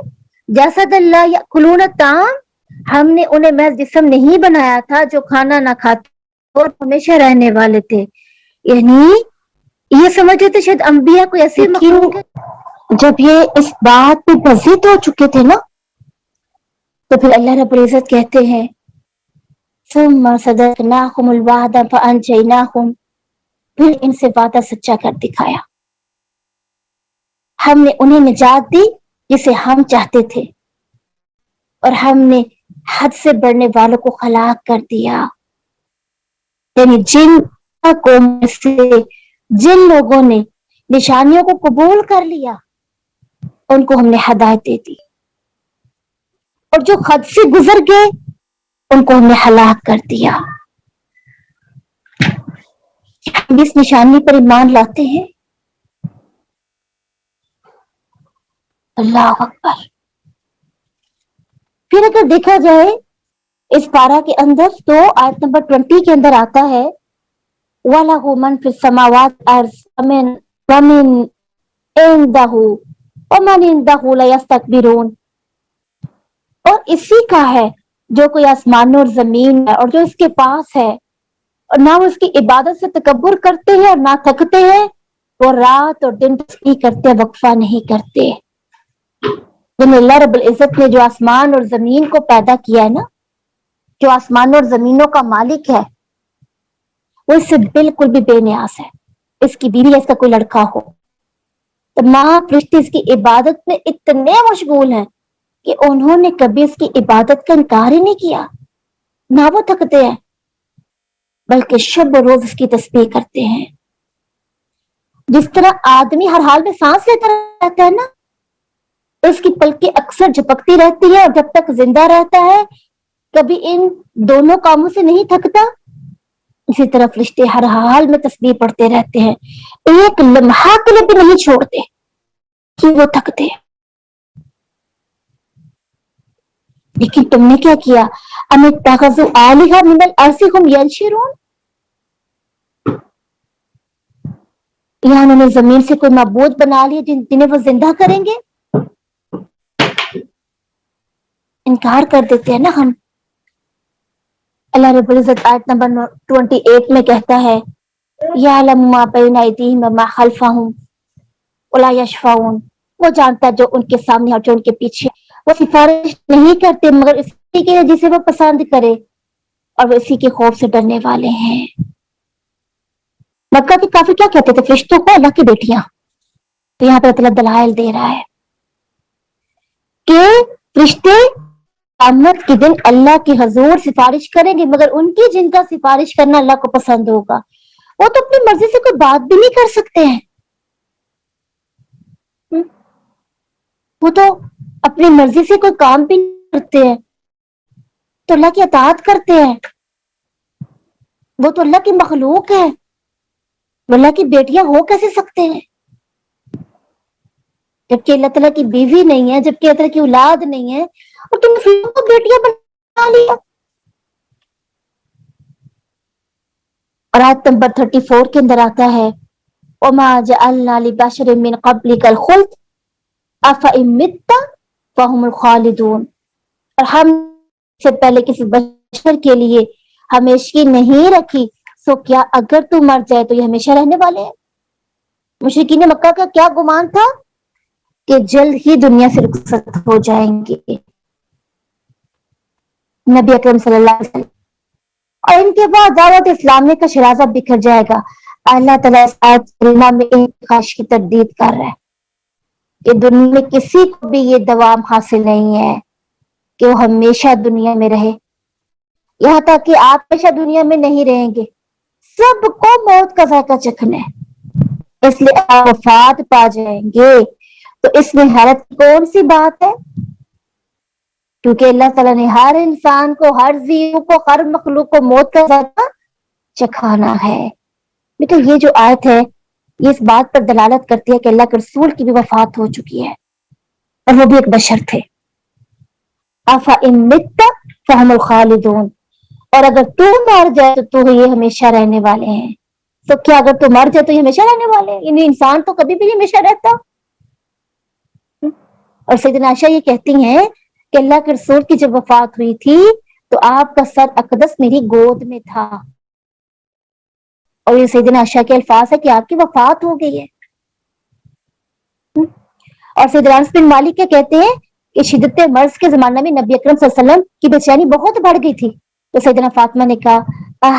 جَسَدًا لَا يَأْكُلُونَ الطَّعَامَ، ہم نے انہیں محض جسم نہیں بنایا تھا جو کھانا نہ کھاتے اور ہمیشہ رہنے والے تھے. یعنی یہ سمجھتے تھے شاید انبیاء کوئی ایسی مخلوق ہے. جب یہ اس بات پہ بزد ہو چکے تھے نا، تو پھر اللہ رب العزت کہتے ہیں ثُمَّ صَدَقْنَاهُمُ الْوَعْدَ فَأَنْجَيْنَاهُمْ، پھر ان سے وعدہ سچا کر دکھایا، ہم نے انہیں نجات دی جسے ہم چاہتے تھے، اور ہم نے حد سے بڑھنے والوں کو ہلاک کر دیا. یعنی جن قوم سے جن لوگوں نے نشانیوں کو قبول کر لیا ان کو ہم نے ہدایت دے دی، اور جو خود سے گزر گئے ان کو ہم نے ہلاک کر دیا۔ ہم اس نشانی پر ایمان لاتے ہیں۔ اللہ اکبر۔ پھر اگر دیکھا جائے اس پارہ کے اندر تو آیت نمبر 20 کے اندر آتا ہے وَلَهُ مَن فِي السَّمَاوَاتِ وَمِن عِندَهُ وَمَنْ عِندَهُ لَيَسْتَكْبِرُونَ، اور اسی کا ہے جو کوئی آسمان اور زمین ہے اور جو اس کے پاس ہے، اور نہ وہ اس کی عبادت سے تکبر کرتے ہیں اور نہ تھکتے ہیں، وہ رات اور دن تسبیح کرتے، وقفہ نہیں کرتے۔ یعنی اللہ رب العزت نے جو آسمان اور زمین کو پیدا کیا ہے نا، جو آسمان اور زمینوں کا مالک ہے، وہ اس سے بالکل بھی بے نیاز ہے۔ اس کی بیوی، اس کا کوئی لڑکا ہو، تمام فرشتے اس کی عبادت میں اتنے مشغول ہیں کہ انہوں نے کبھی اس کی عبادت کا انکار ہی نہیں کیا، نہ وہ تھکتے ہیں بلکہ شب و روز اس کی تسبیح کرتے ہیں۔ جس طرح آدمی ہر حال میں سانس لیتا رہتا ہے نا، اس کی پلکیں اکثر جھپکتی رہتی ہے اور جب تک زندہ رہتا ہے کبھی ان دونوں کاموں سے نہیں تھکتا، اسی طرح فرشتے ہر حال میں تسبیح پڑھتے رہتے ہیں، ایک لمحہ کے لیے بھی نہیں چھوڑتے کہ وہ تھکتے۔ لیکن تم نے کیا کیا؟ ام اتخذوا آلہۃ من الارض هم ینشرون، یہاں انہوں نے زمین سے کوئی معبود بنا لیے جنہیں وہ زندہ کریں گے۔ انکار کر دیتے ہیں نا ہم۔ اللہ رب العزت آیت نمبر 28 میں کہتا ہے یعلم ما بین ایدیہم وما خلفہم ولا یشفعون، وہ جانتا ہے جو ان کے سامنے اور جو ان کے پیچھے، وہ سفارش نہیں کرتے مگر اسی کے جسے وہ پسند کرے، اور وہ اسی کے خوف سے ڈرنے والے ہیں۔ مکہ کے کافر کیا کہتے تھے؟ فرشتوں کو اللہ کی بیٹیاں۔ تو یہاں پہ اللہ دلائل دے رہا ہے کہ فرشتے قیامت کے دن اللہ کے حضور سفارش کریں گے، مگر ان کی جن کا سفارش کرنا اللہ کو پسند ہوگا، وہ تو اپنی مرضی سے کوئی بات بھی نہیں کر سکتے ہیں۔ وہ تو اپنی مرضی سے کوئی کام بھی نہیں کرتے ہیں، تو اللہ کی اطاعت کرتے ہیں۔ وہ تو اللہ کی مخلوق ہے، وہ اللہ کی بیٹیاں ہو کیسے سکتے ہیں؟ جبکہ اللہ تعالیٰ کی بیوی نہیں ہے، جبکہ اللہ تعالیٰ کی اولاد نہیں ہے، اور تم نے کو بیٹیاں بنا لیا۔ اور آیت نمبر 34 کے اندر آتا ہے وَمَا جَعَلْنَا لِبَشَرٍ مِّن قَبْلِكَ الْخُلْدَ أَفَإِن مِتَّ فَهُمُ الْخَالِدُونَ، اور ہم سے پہلے کسی بشر کے لیے ہمیشگی نہیں رکھی، سو کیا اگر تو مر جائے تو یہ ہمیشہ رہنے والے ہیں؟ مشرکین مکہ کا کیا گمان تھا کہ جلد ہی دنیا سے رخصت ہو جائیں گے نبی اکرم صلی اللہ علیہ وسلم، اور ان کے بعد دعوت اسلامیہ کا شرازہ بکھر جائے گا۔ اللہ تعالیٰ اس آیت کریمہ میں ایک خواہش کی تردید کر رہا ہے کہ دنیا میں کسی کو بھی یہ دوام حاصل نہیں ہے کہ وہ ہمیشہ دنیا میں رہے، یہاں تک کہ آپ ہمیشہ دنیا میں نہیں رہیں گے، سب کو موت کا ذائقہ چکھنا ہے، اس لیے آپ وفات پا جائیں گے۔ تو اس میں حیرت کی کون سی بات ہے؟ کیونکہ اللہ تعالیٰ نے ہر انسان کو، ہر زیو کو، ہر مخلوق کو موت کا ذائقہ چکھانا ہے۔ بیٹا یہ جو آیت ہے یہ اس بات پر دلالت کرتی ہے کہ اللہ کے رسول کی بھی وفات ہو چکی ہے، اور وہ بھی ایک بشر تھے۔ أَفَإِن مِتَّ فَهُمُ الْخَالِدُونَ، اور اگر تو مر جائے تو یہ ہمیشہ رہنے والے ہیں۔ تو کیا اگر تو مر جائے تو یہ ہمیشہ رہنے والے ہیں؟ یعنی انسان تو کبھی بھی نہیں ہمیشہ رہتا۔ اور سیدنا عائشہ یہ کہتی ہیں کہ اللہ کے رسول کی جب وفات ہوئی تھی تو آپ کا سر اقدس میری گود میں تھا، اور یہ سیدنا عائشہ کے الفاظ ہے کہ آپ کی وفات ہو گئی ہے۔ اور سیدنا انس بن مالک کیا کہتے ہیں کہ شدت مرض کے زمانہ میں نبی اکرم صلی اللہ علیہ وسلم کی بے چینی بہت بڑھ گئی تھی، تو سیدنا فاطمہ نے کہا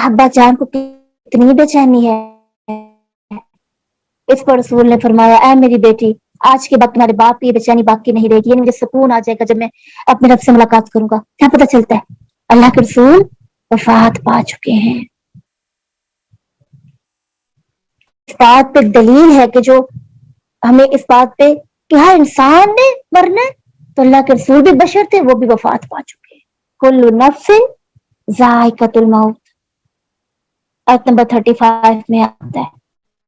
ابا جان کو کتنی بے چینی ہے؟ اس پر رسول نے فرمایا اے میری بیٹی، آج کے بعد تمہارے باپ کی یہ بے چینی باقی نہیں رہے گی، یعنی مجھے سکون آ جائے گا جب میں اپنے رب سے ملاقات کروں گا۔ کیا پتہ چلتا ہے؟ اللہ کے رسول وفات پا چکے ہیں۔ بات پہ دلیل ہے کہ جو ہمیں اس بات پہ کہ ہر انسان نے مرنا ہے، تو اللہ کے رسول بھی بشر تھے، وہ بھی وفات پا چکے. کل نفس ذائقۃ الموت، آیت نمبر 35 میں آتا ہے.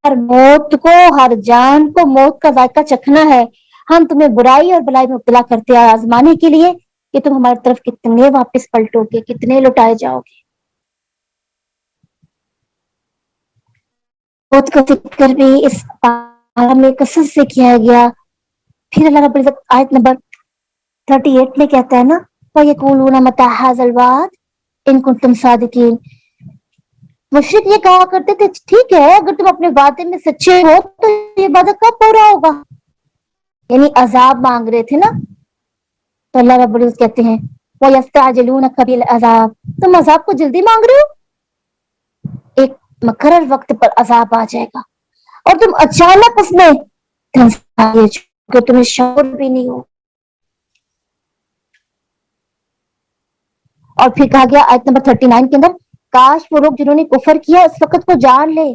ہر موت کو، ہر جان کو موت کا ذائقہ چکھنا ہے. ہم تمہیں برائی اور بلائی میں مبتلا کرتے ہیں آزمانے کے لیے کہ تم ہماری طرف کتنے واپس پلٹو گے، کتنے لوٹائے جاؤ گے. موت کا ذکر بھی اس پارہ میں کثرت سے کیا گیا. پھر اللہ رب العزت آیت نمبر 38 میں کہتا ہے نا، وَيَقُولُونَ مَتَىٰ هَٰذَا الْوَعْدُ إِن كُنتُمْ صَادِقِينَ. مشرک یہ کہا کرتے تھے ٹھیک ہے اگر تم اپنے وعدے میں سچے ہو تو یہ وعدہ کب پورا ہوگا، یعنی عذاب مانگ رہے تھے نا. تو اللہ رب العزت کہتے ہیں وَيَسْتَعْجِلُونَكَ بِالْعَذَابِ، تم عذاب کو جلدی مانگ رہے ہو، ایک مقرر وقت پر عذاب آ جائے گا اور تم اچانک اس میں کہ تمہیں شعور بھی نہیں ہو. اور پھر کہا گیا آیت نمبر 39 کے اندر، کاش وہ لوگ جنہوں نے کفر کیا اس وقت کو جان لے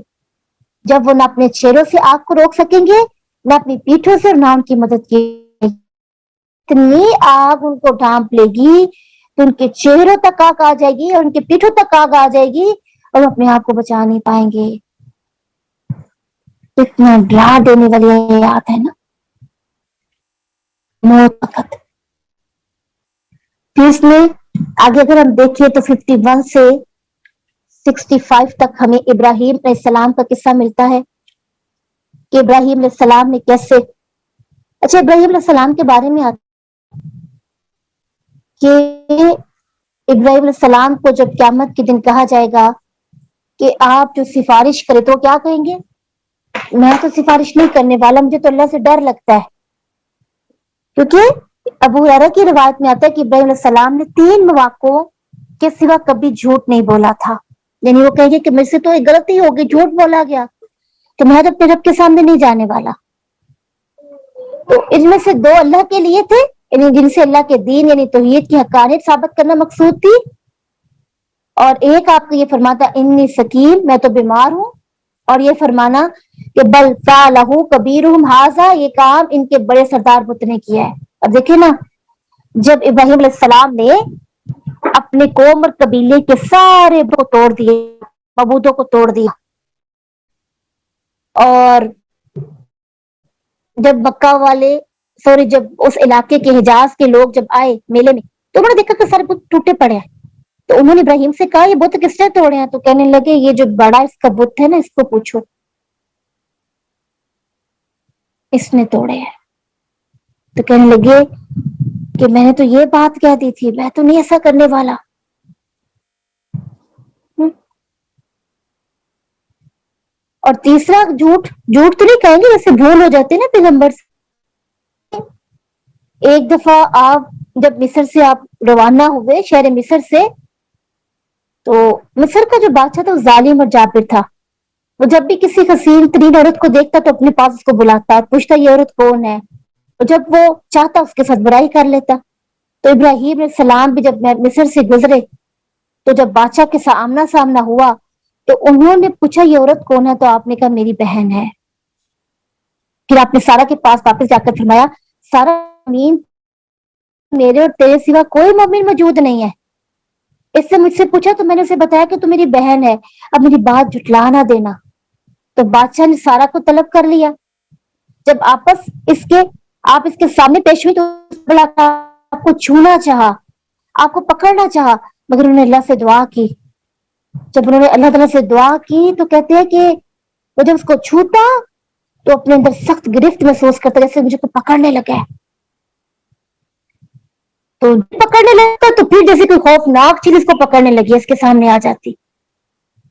جب وہ نہ اپنے چہروں سے آگ کو روک سکیں گے، نہ اپنی پیٹھوں سے، اور نہ ان کی مدد کی. اتنی آگ ان کو ڈھانپ لے گی تو ان کے چہروں تک آگ آ جائے گی اور ان کے پیٹھوں تک آگ آ جائے گی اور وہ اپنے آپ کو بچا نہیں پائیں گے. اتنا ڈرا دینے والی یاد ہے نا موت وقت. پھر اس میں آگے اگر ہم دیکھیں تو 51 سے 65 تک ہمیں ابراہیم علیہ السلام کا قصہ ملتا ہے کہ ابراہیم علیہ السلام نے کیسے، اچھا ابراہیم علیہ السلام کے بارے میں کہ ابراہیم علیہ السلام کو جب قیامت کے دن کہا جائے گا کہ آپ جو سفارش کرے تو کیا کہیں گے، میں تو سفارش نہیں کرنے والا، مجھے تو اللہ سے ڈر لگتا ہے. کیونکہ ابو ہریرہ کی روایت میں آتا ہے کہ ابراہیم علیہ السلام نے 3 مواقعوں کے سوا کبھی جھوٹ نہیں بولا تھا. یعنی وہ کہیں گے کہ مجھ سے تو ایک غلطی ہوگی، جھوٹ بولا گیا تو میں تو اپنے رب کے سامنے نہیں جانے والا. تو ان میں سے 2 اللہ کے لیے تھے، یعنی جن سے اللہ کے دین یعنی توحید کی حقانیت ثابت کرنا مقصود تھی، اور ایک آپ کو یہ فرماتا انی سکیم، میں تو بیمار ہوں، اور یہ فرمانا کہ بل فعلہ کبیرہم ھذا، یہ کام ان کے بڑے سردار بت نے کیا ہے. اب دیکھیں نا جب ابراہیم علیہ السلام نے اپنے قوم اور قبیلے کے سارے کو توڑ دیے، معبودوں کو توڑ دیا، اور جب مکہ والے جب اس علاقے کے حجاز کے لوگ جب آئے میلے میں تو انہوں نے دیکھا کہ سارے بت ٹوٹے پڑے ہیں. تو انہوں نے ابراہیم سے کہا یہ بت کس نے توڑے ہیں؟ تو کہنے لگے یہ جو بڑا اس کا بت ہے نا اس کو پوچھو، اس نے توڑے ہیں. تو کہنے لگے کہ میں نے تو یہ بات کہہ دی تھی، میں تو نہیں ایسا کرنے والا. اور تیسرا جھوٹ تو نہیں کہیں گے، جیسے بھول ہو جاتے نا پیغمبر سے. ایک دفعہ آپ جب مصر سے آپ روانہ ہوئے شہر مصر سے، تو مصر کا جو بادشاہ تھا وہ ظالم اور جابر تھا. وہ جب بھی کسی حسین ترین عورت کو دیکھتا تو اپنے پاس اس کو بلاتا اور پوچھتا یہ عورت کون ہے، اور جب وہ چاہتا اس کے ساتھ برائی کر لیتا. تو ابراہیم علیہ السلام بھی جب مصر سے گزرے تو جب بادشاہ کے آمنا سامنا ہوا تو انہوں نے پوچھا یہ عورت کون ہے، تو آپ نے کہا میری بہن ہے. پھر آپ نے سارا کے پاس واپس جا کر فرمایا سارا میرے اور تیرے سوا کوئی مومن موجود نہیں ہے. اس سے مجھ سے پوچھا تو میں نے اسے بتایا کہ تو میری بہن ہے، اب میری بات جھٹلا نہ دینا. تو بادشاہ نے سارا کو طلب کر لیا. جب آپ اس کے سامنے پیش ہوئی تو آپ کو چھونا چاہا، آپ کو پکڑنا چاہا، مگر انہوں نے اللہ سے دعا کی. جب انہوں نے اللہ تعالیٰ سے دعا کی تو کہتے ہیں کہ وہ جب اس کو چھوتا تو اپنے اندر سخت گرفت محسوس کرتا جیسے مجھے کو پکڑنے لگا ہے. تو پکڑنے لگتا تو پھر جیسے کوئی خوفناک چیز اس کو پکڑنے لگی اس کے سامنے آ جاتی.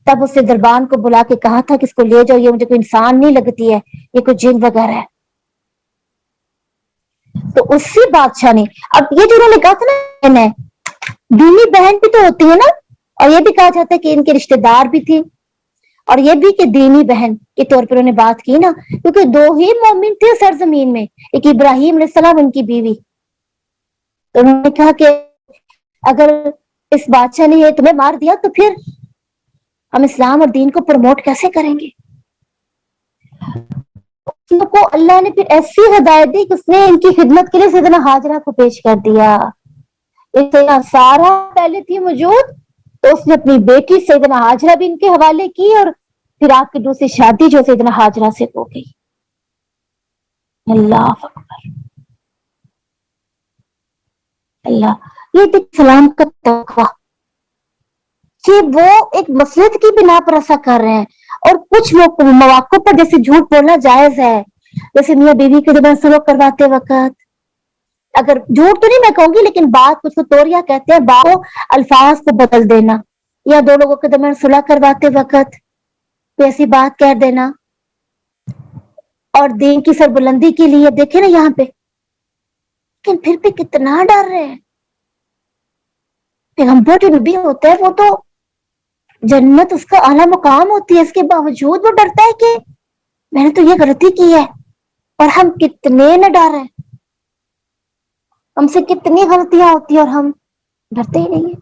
تب اس سے دربان کو بلا کے کہا تھا کہ اس کو لے جاؤ، یہ مجھے کوئی انسان نہیں لگتی ہے، یہ کوئی جن وغیرہ ہے. تو اسی بادشاہ نے اب یہ جو انہوں نے کہا تھا نا بہن ہے، دینی بہن بھی تو ہوتی ہے نا، اور یہ بھی کہا جاتا ہے کہ ان کے رشتے دار بھی تھی، اور یہ بھی کہ دینی بہن کے طور پر انہوں نے بات کی نا، کیونکہ 2 ہی مومن تھے سرزمین میں، ایک ابراہیم علیہ السلام ان کی بیوی. تو انہوں نے کہا کہ اگر اس بادشاہ نے یہ تمہیں مار دیا تو پھر ہم اسلام اور دین کو پروموٹ کیسے کریں گے. کو اللہ نے پھر ایسی ہدایت دی کہ اس نے ان کی خدمت کے لیے سیدنا ہاجرہ کو پیش کر دیا. سارا پہلے تھی موجود تو اس نے اپنی بیٹی سیدنا ہاجرہ بھی ان کے حوالے کی اور پھر آپ کی دوسری شادی جو سیدنا ہاجرہ سے ہو گئی. اللہ اکبر اللہ. یہ سلام کا تقویٰ کہ وہ ایک مصلحت کی بنا پر ایسا کر رہے ہیں. اور کچھ مواقع پر جیسے جھوٹ بولنا جائز ہے, جیسے میاں بیوی کے درمیان سلوک کرواتے وقت, اگر جھوٹ تو نہیں میں کہوں گی لیکن بات کچھ کو توڑیا کہتے ہیں, بات الفاظ کو بدل دینا, یا دو لوگوں کے درمیان صلح کرواتے وقت کوئی ایسی بات کہہ دینا, اور دین کی سربلندی کے لیے دیکھیں نا یہاں پہ, لیکن پھر بھی کتنا ڈر رہے ہیں. پیغمبر جو نبی ہوتا ہے وہ تو جنت اس کا اعلیٰ مقام ہوتی ہے, اس کے باوجود وہ ڈرتا ہے کہ میں نے تو یہ غلطی کی ہے. اور ہم کتنے نہ ڈر ہیں, ہم سے کتنی غلطیاں ہوتی ہیں اور ہم ڈرتے ہی نہیں ہیں.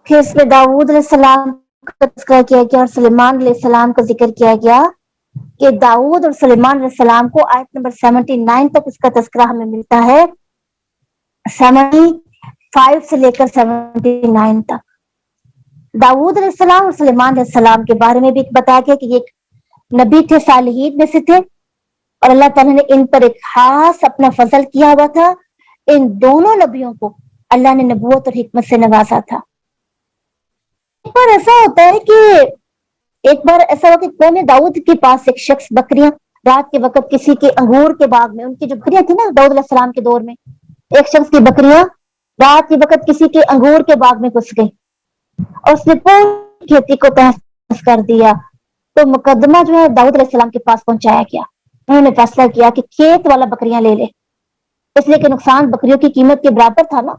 پھر اس میں داؤد علیہ السلام کا تذکرہ کیا گیا اور سلیمان علیہ السلام کا ذکر کیا گیا کہ داؤد اور سلیمان علیہ السلام کو آیت نمبر 79 تک اس کا تذکرہ ہمیں ملتا ہے, 75 سے لے کر 79 تک. داؤد علیہ السلام اور سلیمان علیہ السلام کے بارے میں بھی بتایا گیا کہ یہ ایک نبی تھے, صالحین میں سے تھے, اور اللہ تعالیٰ نے ان پر ایک خاص اپنا فضل کیا ہوا تھا. ان دونوں نبیوں کو اللہ نے نبوت اور حکمت سے نوازا تھا. ایک بار ایسا ہوتا ہے کہ قوم داؤد کے پاس ایک شخص بکریاں رات کے وقت کسی کے انگور کے باغ میں, ان کی جو بکریاں تھی نا داؤد علیہ السلام کے دور میں, ایک شخص کی بکریاں رات کے وقت کسی کے انگور کے باغ میں گھس گئی اور اس نے پوری کھیتی کو تحس کر دیا. تو مقدمہ جو ہے داؤد علیہ السلام کے پاس پہنچایا گیا. انہوں نے فیصلہ کیا کہ کھیت والا بکریاں لے لے, اس لیے کہ نقصان بکریوں کی قیمت کے برابر تھا نا.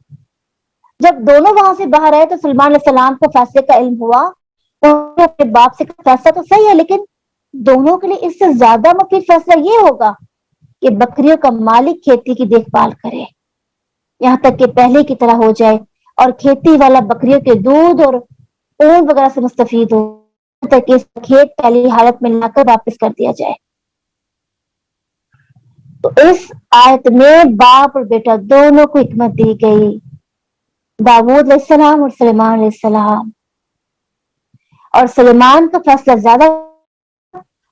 جب دونوں وہاں سے باہر آئے تو سلیمان علیہ السلام کو فیصلے کا علم ہوا. اپنے باپ سے فیصلہ تو صحیح ہے, لیکن دونوں کے لیے اس سے زیادہ مفید فیصلہ یہ ہوگا کہ بکریوں کا مالک کھیتی کی دیکھ بھال کرے یہاں تک کہ پہلے کی طرح ہو جائے, اور کھیتی والا بکریوں کے دودھ اور اون وغیرہ سے مستفید ہو تاکہ اس کھیت پہلی حالت میں لا کر واپس کر دیا جائے. تو اس آیت میں باپ اور بیٹا دونوں کو حکمت دی گئی, داؤد علیہ السلام اور سلیمان علیہ السلام. اور سلیمان کا فیصلہ زیادہ,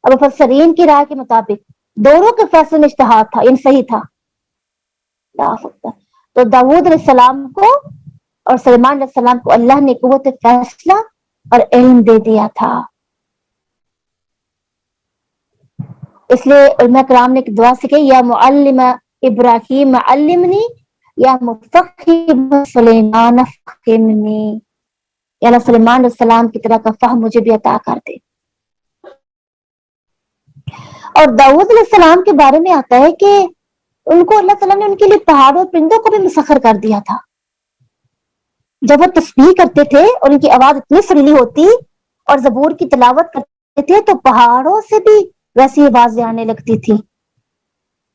اور مفسرین کی رائے کے مطابق دونوں کے فیصلے میں اجتہاد تھا, ان صحیح تھا. تو داؤد علیہ السلام کو اور سلیمان علیہ السلام کو اللہ نے قوت فیصلہ اور علم دے دیا تھا. اس لیے علماء کرام نے ایک دعا سکھی, یا معلم ابراہیم علمنی یا مفخم سلیمان فخمنی, یا اللہ سلیمان علیہ السلام کی طرح کا فہم مجھے بھی عطا کر دے. اور داؤد علیہ السلام کے بارے میں آتا ہے کہ ان کو اللہ تعالیٰ نے ان کے لیے پہاڑوں اور پرندوں کو بھی مسخر کر دیا تھا. جب وہ تسبیح کرتے تھے اور ان کی آواز اتنی سریلی ہوتی اور زبور کی تلاوت کرتے تھے تو پہاڑوں سے بھی ویسی آوازیں آنے لگتی تھی.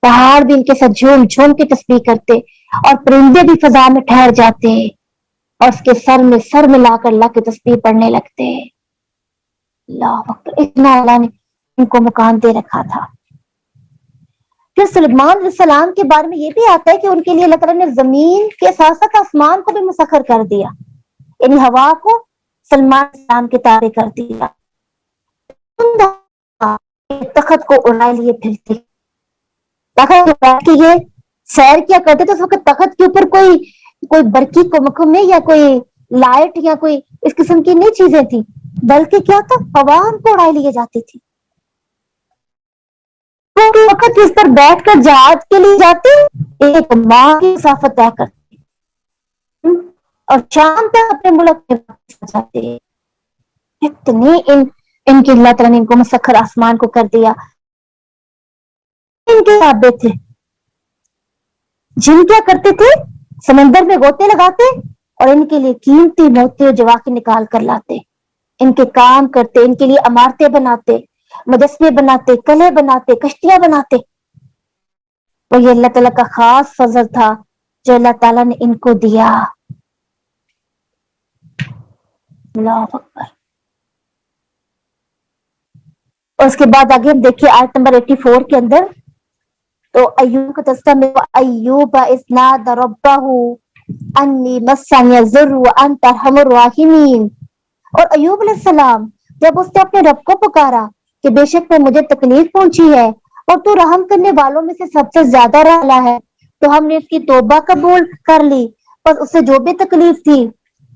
پہاڑ بھی ان کے ساتھ جھوم جھوم کے تسبیح کرتے, اور پرندے بھی فضا میں ٹھہر جاتے اور اس کے سر میں لا کر اللہ کی تسبیح پڑھنے لگتے. اللہ اکبر, اتنا اللہ نے ان کو مقام دے رکھا تھا. پھر سلیمان علیہ السلام کے بارے میں یہ بھی آتا ہے کہ ان کے لیے اللہ تعالیٰ نے زمین کے ساتھ ساتھ آسمان کو بھی مسخر کر دیا, یعنی ہوا کو سلیمان علیہ السلام کے تابع کر دیا. تخت کو اڑائے لیے پھرتے, تخت کے یہ سیر کیا کرتے تھے. اس وقت تخت کے اوپر کوئی برقی کو مکمل یا کوئی لائٹ یا کوئی اس قسم کی نئی چیزیں تھی, بلکہ کیا تھا, ہوا ان کو اڑائی لیے جاتی تھی. وقت اس پر بیٹھ کر جہاد کے لیے جاتے, ایک ماہ کی مسافت طے کرتے اور شام تک اپنے ملک میں واپس جاتے. اتنے ان کے اللہ تعالیٰ نے ان کو مسخر آسمان کو کر دیا. ان کے تابع تھے, جن کیا کرتے تھے, سمندر میں غوطے لگاتے اور ان کے لیے قیمتی موتی اور جواہر نکال کر لاتے. ان کے کام کرتے, ان کے لیے عمارتیں بناتے, مجسمے بناتے, کلے بناتے, کشتیاں بناتے. اور یہ اللہ تعالیٰ کا خاص فضل تھا جو اللہ تعالیٰ نے ان کو دیا. اللہ اکبر. اور اس کے بعد آگے ہم دیکھیے آیت نمبر 84 کے اندر تو ایوب کا تذکرہ میں ایوب اذ نادى ربه انی مسنی الضر وانت ارحم الراحمین. اور ایوب علیہ السلام جب اس نے اپنے رب کو پکارا کہ بے شک میں مجھے تکلیف پہنچی ہے اور تو رحم کرنے والوں میں سے سب سے زیادہ رحم ہے، تو ہم نے اس کی توبہ قبول کر لی، بس اسے جو بھی تکلیف تھی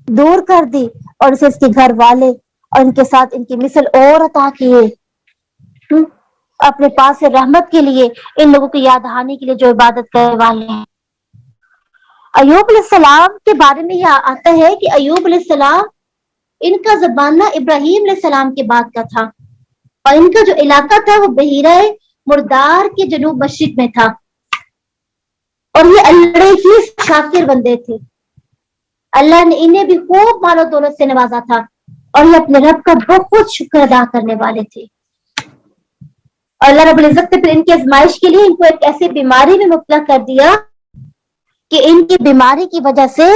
دور کر دی اور اسے اس کے گھر والے اور ان کے ساتھ ان کی مثل اور عطا کیے. اپنے پاس سے رحمت کے لیے ان لوگوں کو یاد دہانی کے لیے جو عبادت کرنے والے ہیں. ایوب علیہ السلام کے بارے میں یہ آتا ہے کہ ایوب علیہ السلام ان کا زمانہ ابراہیم علیہ السلام کے بعد کا تھا اور ان کا جو علاقہ تھا وہ بحیرہ مردار کے جنوب مشرق میں تھا اور یہ اللہ ہی شاکر بندے تھے. اللہ نے انہیں بھی خوب مال و دولت سے نوازا تھا اور یہ اپنے رب کا بہت شکر ادا کرنے والے تھے. اور اللہ رب العزت نے پھر ان کی آزمائش کے لیے ان کو ایک ایسی بیماری میں مبتلا کر دیا کہ ان کی بیماری کی وجہ سے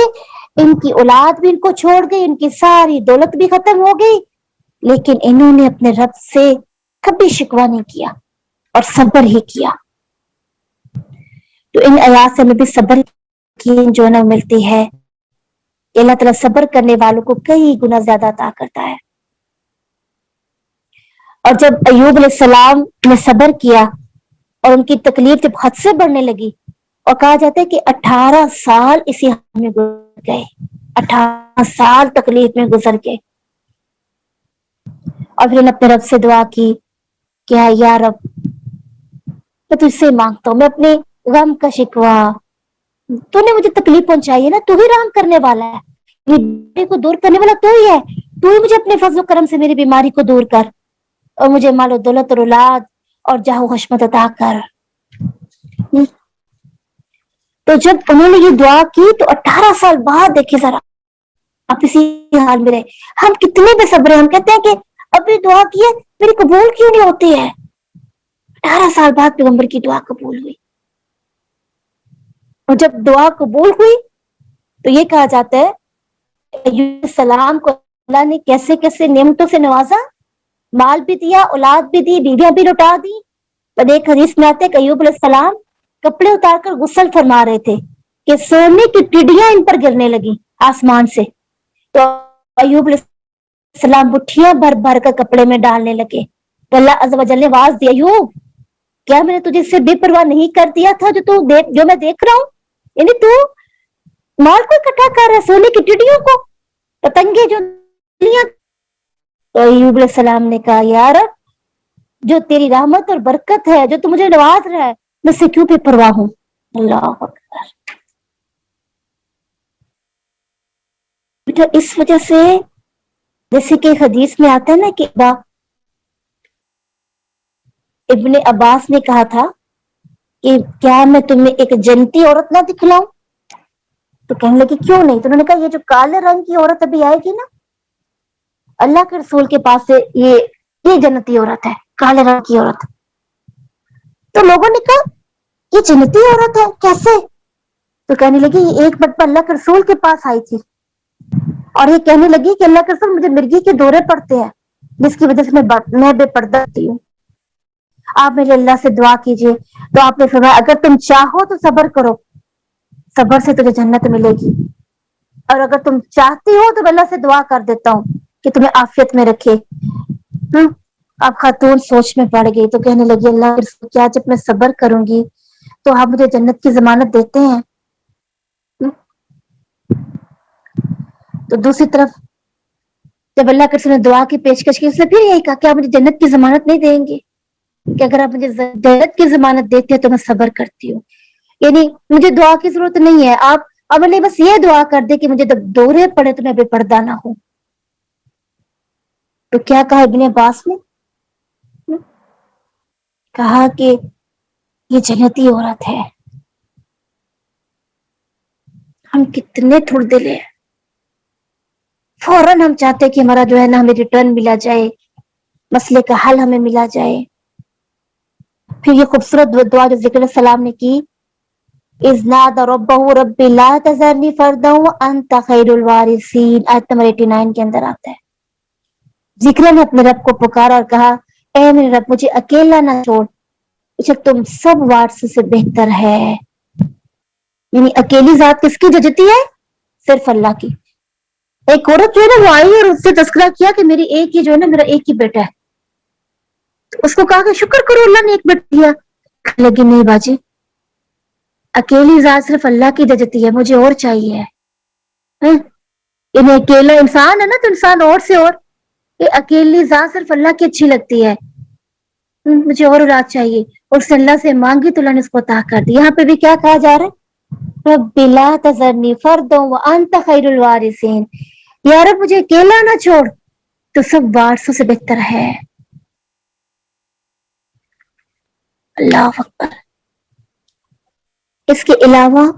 ان کی اولاد بھی ان کو چھوڑ گئی، ان کی ساری دولت بھی ختم ہو گئی، لیکن انہوں نے اپنے رب سے کبھی شکوہ نہیں کیا اور صبر ہی کیا. تو ان آیات سے ہمیں بھی صبر کی جو نہ ملتی ہے کہ اللہ تعالیٰ صبر کرنے والوں کو کئی گنا زیادہ عطا کرتا ہے. اور جب ایوب علیہ السلام نے صبر کیا اور ان کی تکلیف جب حد سے بڑھنے لگی اور کہا جاتا ہے کہ 18 سال اسی حال میں گزر گئے، 18 سال تکلیف میں گزر گئے، اور پھر اپنے رب سے دعا کی کہ یا رب میں تجھ سے مانگتا ہوں، میں اپنے غم کا شکوہ، تو نے مجھے تکلیف پہنچائی ہے نا، تو ہی رحم کرنے والا ہے، بیماری کو دور کرنے والا تو ہی ہے، تو ہی مجھے اپنے فضل و کرم سے میری بیماری کو دور کر اور مجھے مال و دولت اور اولاد اور جاہ و حشمت عطا کر. تو جب انہوں نے یہ دعا کی تو 18 سال بعد دیکھیں ذرا آپ اسی حال میں رہے. ہم کتنے بے صبر ہیں، ہم کہتے ہیں کہ ابھی دعا کی ہے میری قبول کیوں نہیں ہوتی ہے. 18 سال بعد پیغمبر کی دعا قبول ہوئی، اور جب دعا قبول ہوئی تو یہ کہا جاتا ہے ایوب السلام کو اللہ نے کیسے کیسے نعمتوں سے نوازا، مال بھی دیا، اولاد بھی دی، بیویاں بھی لٹا دی. اور ایک حدیث میں آتے کہ ایوب علیہ السلام کپڑے اتار کر غسل فرما رہے تھے کہ سونے کی ٹڈیاں ان پر گرنے لگی آسمان سے، تو ایوب علیہ السلام مٹھیاں بھر بھر کر کپڑے میں ڈالنے لگے. تو اللہ عز و جل نے آواز دی ایوب کیا میں نے تجھے اس سے بے پرواہ نہیں کر دیا تھا جو میں دیکھ رہا ہوں، یعنی تو مال کو اکٹھا کر رہا ہے، سونے کی ٹڈیوں کو، پتنگے جو. تو ایوب علیہ السلام نے کہا یار جو تیری رحمت اور برکت ہے، جو تو مجھے نواز رہا ہے، میں سے کیوں بے پرواہ ہوں. اللہ اکبر. بیٹا اس وجہ سے جیسے کہ حدیث میں آتا ہے نا کہ ابن عباس نے کہا تھا کہ کیا میں تمہیں ایک جنتی عورت نہ دکھلاؤں، تو کہنے لگی کیوں نہیں. تو انہوں نے کہا یہ جو کالے رنگ کی عورت ابھی آئے گی نا، اللہ کے رسول کے پاس سے یہ جنتی عورت ہے، کالے رنگ کی عورت. تو لوگوں نے کہا یہ جنتی عورت ہے کیسے؟ تو کہنے لگی یہ ایک مرتبہ اللہ کے رسول کے پاس آئی تھی اور یہ کہنے لگی کہ اللہ کے رسول مجھے مرغی کے دورے پڑتے ہیں جس کی وجہ سے میں بے پردہ ہوتی ہوں، آپ میرے اللہ سے دعا کیجیے. تو آپ نے فرمایا اگر تم چاہو تو صبر کرو، صبر سے تجھے جنت ملے گی، اور اگر تم چاہتی ہو تو میں اللہ سے دعا کر دیتا ہوں کہ تمہیں عافیت میں رکھے. اب خاتون سوچ میں پڑ گئی تو کہنے لگی اللہ کے رسول کیا جب میں صبر کروں گی تو آپ مجھے جنت کی ضمانت دیتے ہیں؟ تو دوسری طرف جب اللہ کے رسول نے دعا کی پیشکش کی، اس نے پھر یہی کہا کہ آپ مجھے جنت کی ضمانت نہیں دیں گے؟ کہ اگر آپ مجھے جنت کی ضمانت دیتے ہیں تو میں صبر کرتی ہوں، یعنی مجھے دعا کی ضرورت نہیں ہے، آپ اب نے بس یہ دعا کر دے کہ مجھے جب دورے پڑے تو میں بے پردہ نہ ہوں. تو کیا کہا ابن عباس نے؟ کہا کہ یہ جنتی عورت ہے. ہم کتنے تھوڑ دلے ہیں، فوراً ہم چاہتے کہ ہمارا جو ہے نا ہمیں ریٹرن ملا جائے، مسئلے کا حل ہمیں ملا جائے. پھر یہ خوبصورت دعا جو ذکر السلام نے کی اذ نادى ربه رب لا تذرني فردا وانت خیر الوارثین، آیت نمبر 89 کے اندر آتا ہے. ذکر نے اپنے رب کو پکارا اور کہا اے میرے رب مجھے اکیلا نہ چھوڑ، بیشک تم سب وارثوں سے بہتر ہے۔ یعنی اکیلی ذات کس کی ججتی ہے؟ صرف اللہ کی۔ ایک عورت جو ہے نا وہ آئی اور اس سے تذکرہ کیا کہ میری ایک ہی جو ہے نا میرا ایک ہی بیٹا ہے، تو اس کو کہا کہ شکر کرو اللہ نے ایک بیٹا دیا، لیکن نہیں باجی، اکیلی ذات صرف اللہ کی ججتی ہے، مجھے اور چاہیے۔ یعنی اکیلا انسان ہے نا تو انسان اور سے اور، یہ اکیلی ذات صرف اللہ کی اچھی لگتی ہے، مجھے اور اولاد چاہیے، اور اس نے اللہ سے مانگی تو اللہ نے اس کو عطا کر دی۔ یہاں پہ بھی کیا کہا جا رہا ہے؟ رب لا تذرنی فردا وانت خیر الوارثین، یا رب مجھے اکیلا نہ چھوڑ، تو سب وارثوں سے بہتر ہے۔ اللہ اکبر۔ اس کے علاوہ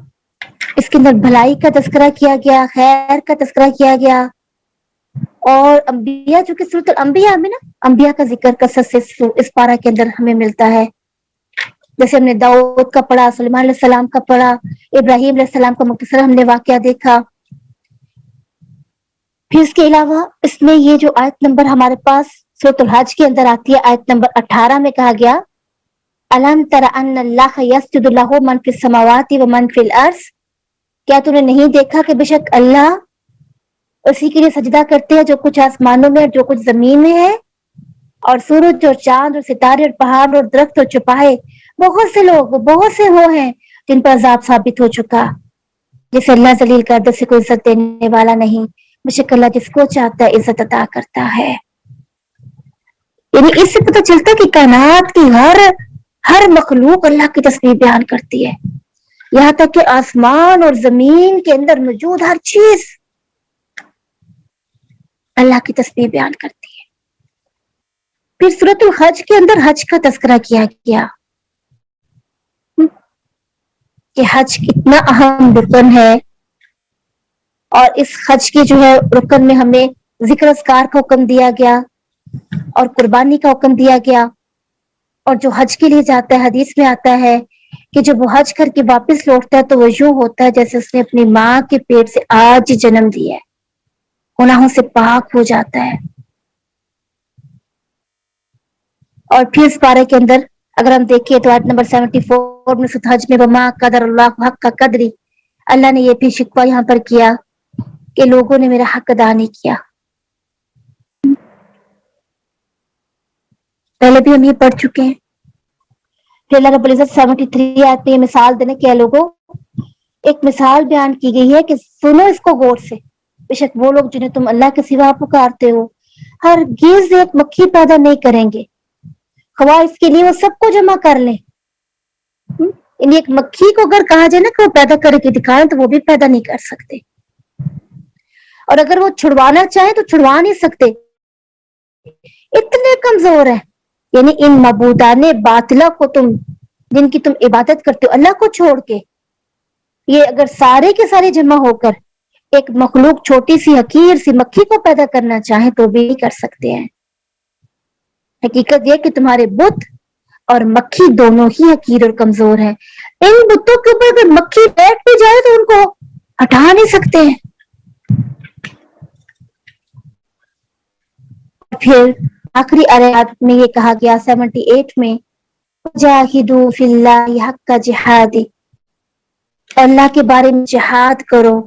اس کے اندر بھلائی کا تذکرہ کیا گیا، خیر کا تذکرہ کیا گیا، اور انبیاء جو کہ سورۃ الانبیاء میں نا انبیاء کا ذکر کثرت سے اس پارہ کے اندر ہمیں ملتا ہے، جیسے ہم نے داؤد کا پڑھا، سلیمان علیہ السلام کا پڑھا، ابراہیم علیہ السلام کا مختصر ہم نے واقعہ دیکھا۔ پھر اس کے علاوہ اس میں یہ جو آیت نمبر ہمارے پاس سورۃ الحج کے اندر آتی ہے، آیت نمبر 18 میں کہا گیا الم تر ان اللہ یسجد لہ من فی السماوات ومن فی الارض، کیا تم نے نہیں دیکھا کہ بے شک اللہ اسی کے لیے سجدہ کرتے ہیں جو کچھ آسمانوں میں اور جو کچھ زمین میں ہے، اور سورج اور چاند اور ستارے اور پہاڑ اور درخت اور چوپائے، بہت سے لوگ بہت سے وہ ہیں جن پر عذاب ثابت ہو چکا، جسے اللہ ذلیل کر دے سے کوئی عزت دینے والا نہیں، بے شک اللہ جس کو چاہتا ہے عزت عطا کرتا ہے۔ یعنی اس سے پتہ چلتا ہے کہ کائنات کی ہر مخلوق اللہ کی تسبیح بیان کرتی ہے، یہاں تک کہ آسمان اور زمین کے اندر موجود ہر چیز اللہ کی تسبیح بیان کرتی ہے۔ پھر سورۃ الحج کے اندر حج کا تذکرہ کیا گیا کہ حج کتنا اہم رکن ہے، اور اس حج کے جو ہے رکن میں ہمیں ذکر اذکار کا حکم دیا گیا اور قربانی کا حکم دیا گیا، اور جو حج کے لیے جاتا ہے حدیث میں آتا ہے کہ جب وہ حج کر کے واپس لوٹتا ہے تو وہ یوں ہوتا ہے جیسے اس نے اپنی ماں کے پیٹ سے آج ہی جنم دیا ہے، گناہوں سے پاک ہو جاتا ہے۔ اور پھر اس بارے کے اندر اگر ہم دیکھیں تو آیت نمبر 74 میں سورۃ حج میں وما قدر اللہ حق کا قدری، اللہ نے یہ بھی شکوہ یہاں پر کیا کہ لوگوں نے میرا حق ادا نہیں کیا۔ پہلے بھی ہم یہ پڑھ چکے ہیں۔ پھر اللہ رب العزت 73 آیت میں یہ مثال دینے کیا لوگوں، ایک مثال بیان کی گئی ہے کہ سنو اس کو غور سے، بے شک وہ لوگ جنہیں تم اللہ کے سوا پکارتے ہو ہرگز ایک مکھی پیدا نہیں کریں گے، خواہ اس کے لیے وہ سب کو جمع کر لیں۔ یعنی ایک مکھی کو اگر کہا جائے نا کہ وہ پیدا کر کے دکھائیں تو وہ بھی پیدا نہیں کر سکتے، اور اگر وہ چھڑوانا چاہیں تو چھڑوا نہیں سکتے، اتنے کمزور ہیں۔ یعنی ان معبودان باطلہ کو تم جن کی تم عبادت کرتے ہو اللہ کو چھوڑ کے، یہ اگر سارے کے سارے جمع ہو کر ایک مخلوق چھوٹی سی حقیر سی مکھی کو پیدا کرنا چاہیں تو بھی کر سکتے ہیں۔ حقیقت یہ کہ تمہارے بت اور مکھی دونوں ہی حقیر اور کمزور ہیں، ان بتوں کے اوپر اگر مکھی بیٹھ بھی جائے تو ان کو ہٹا نہیں سکتے ہیں۔ پھر آخری آیات میں یہ کہا گیا 78 میں جاہدوا فی اللہ حق جہاد، اللہ کے بارے میں جہاد کرو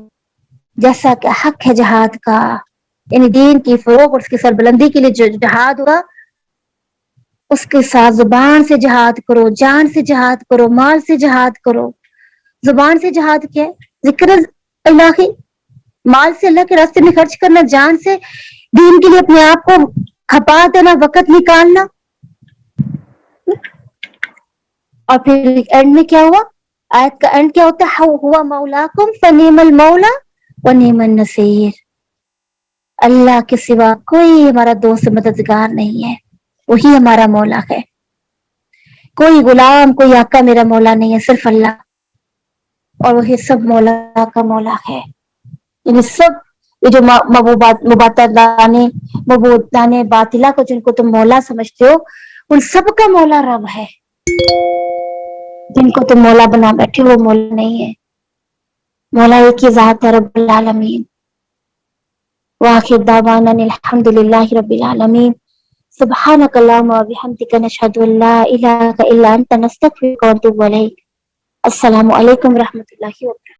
جیسا کہ حق ہے جہاد کا، یعنی دین کی فروغ اور اس کی سربلندی کے لیے جو جہاد ہوگا اس کے ساتھ زبان سے جہاد کرو، جان سے جہاد کرو، مال سے جہاد کرو۔ زبان سے جہاد کیا ہے؟ ذکر الہی، مال سے اللہ کے راستے میں خرچ کرنا، جان سے دین کے لیے اپنے آپ کو کھپا دینا، وقت نکالنا۔ اور پھر اینڈ میں کیا ہوا؟ آیت کا اینڈ کیا ہوتا ہے؟ ہوا مولاکم فنعم المولا ونعم النصیر، اللہ کے سوا کوئی ہمارا دوست مددگار نہیں ہے، وہی ہمارا مولا ہے، کوئی غلام کوئی آقا میرا مولا نہیں ہے، صرف اللہ، اور وہی سب مولا کا مولا ہے۔ یعنی سب یہ جو مبادانے باطلہ کو جن کو تم مولا سمجھتے ہو ان سب کا مولا رب ہے، جن کو تم مولا بنا بیٹھے وہ مولا نہیں ہے، مولا ایک ہی ذات ہے رب العالمین۔ وآخر دعوانا الحمد للہ رب العالمین۔ سبحانك اللهم وبحمدك نشهد ان لا اله الا انت نستغفرك ونتوب اليك. السلام علیکم ورحمۃ اللہ وبرکاتہ.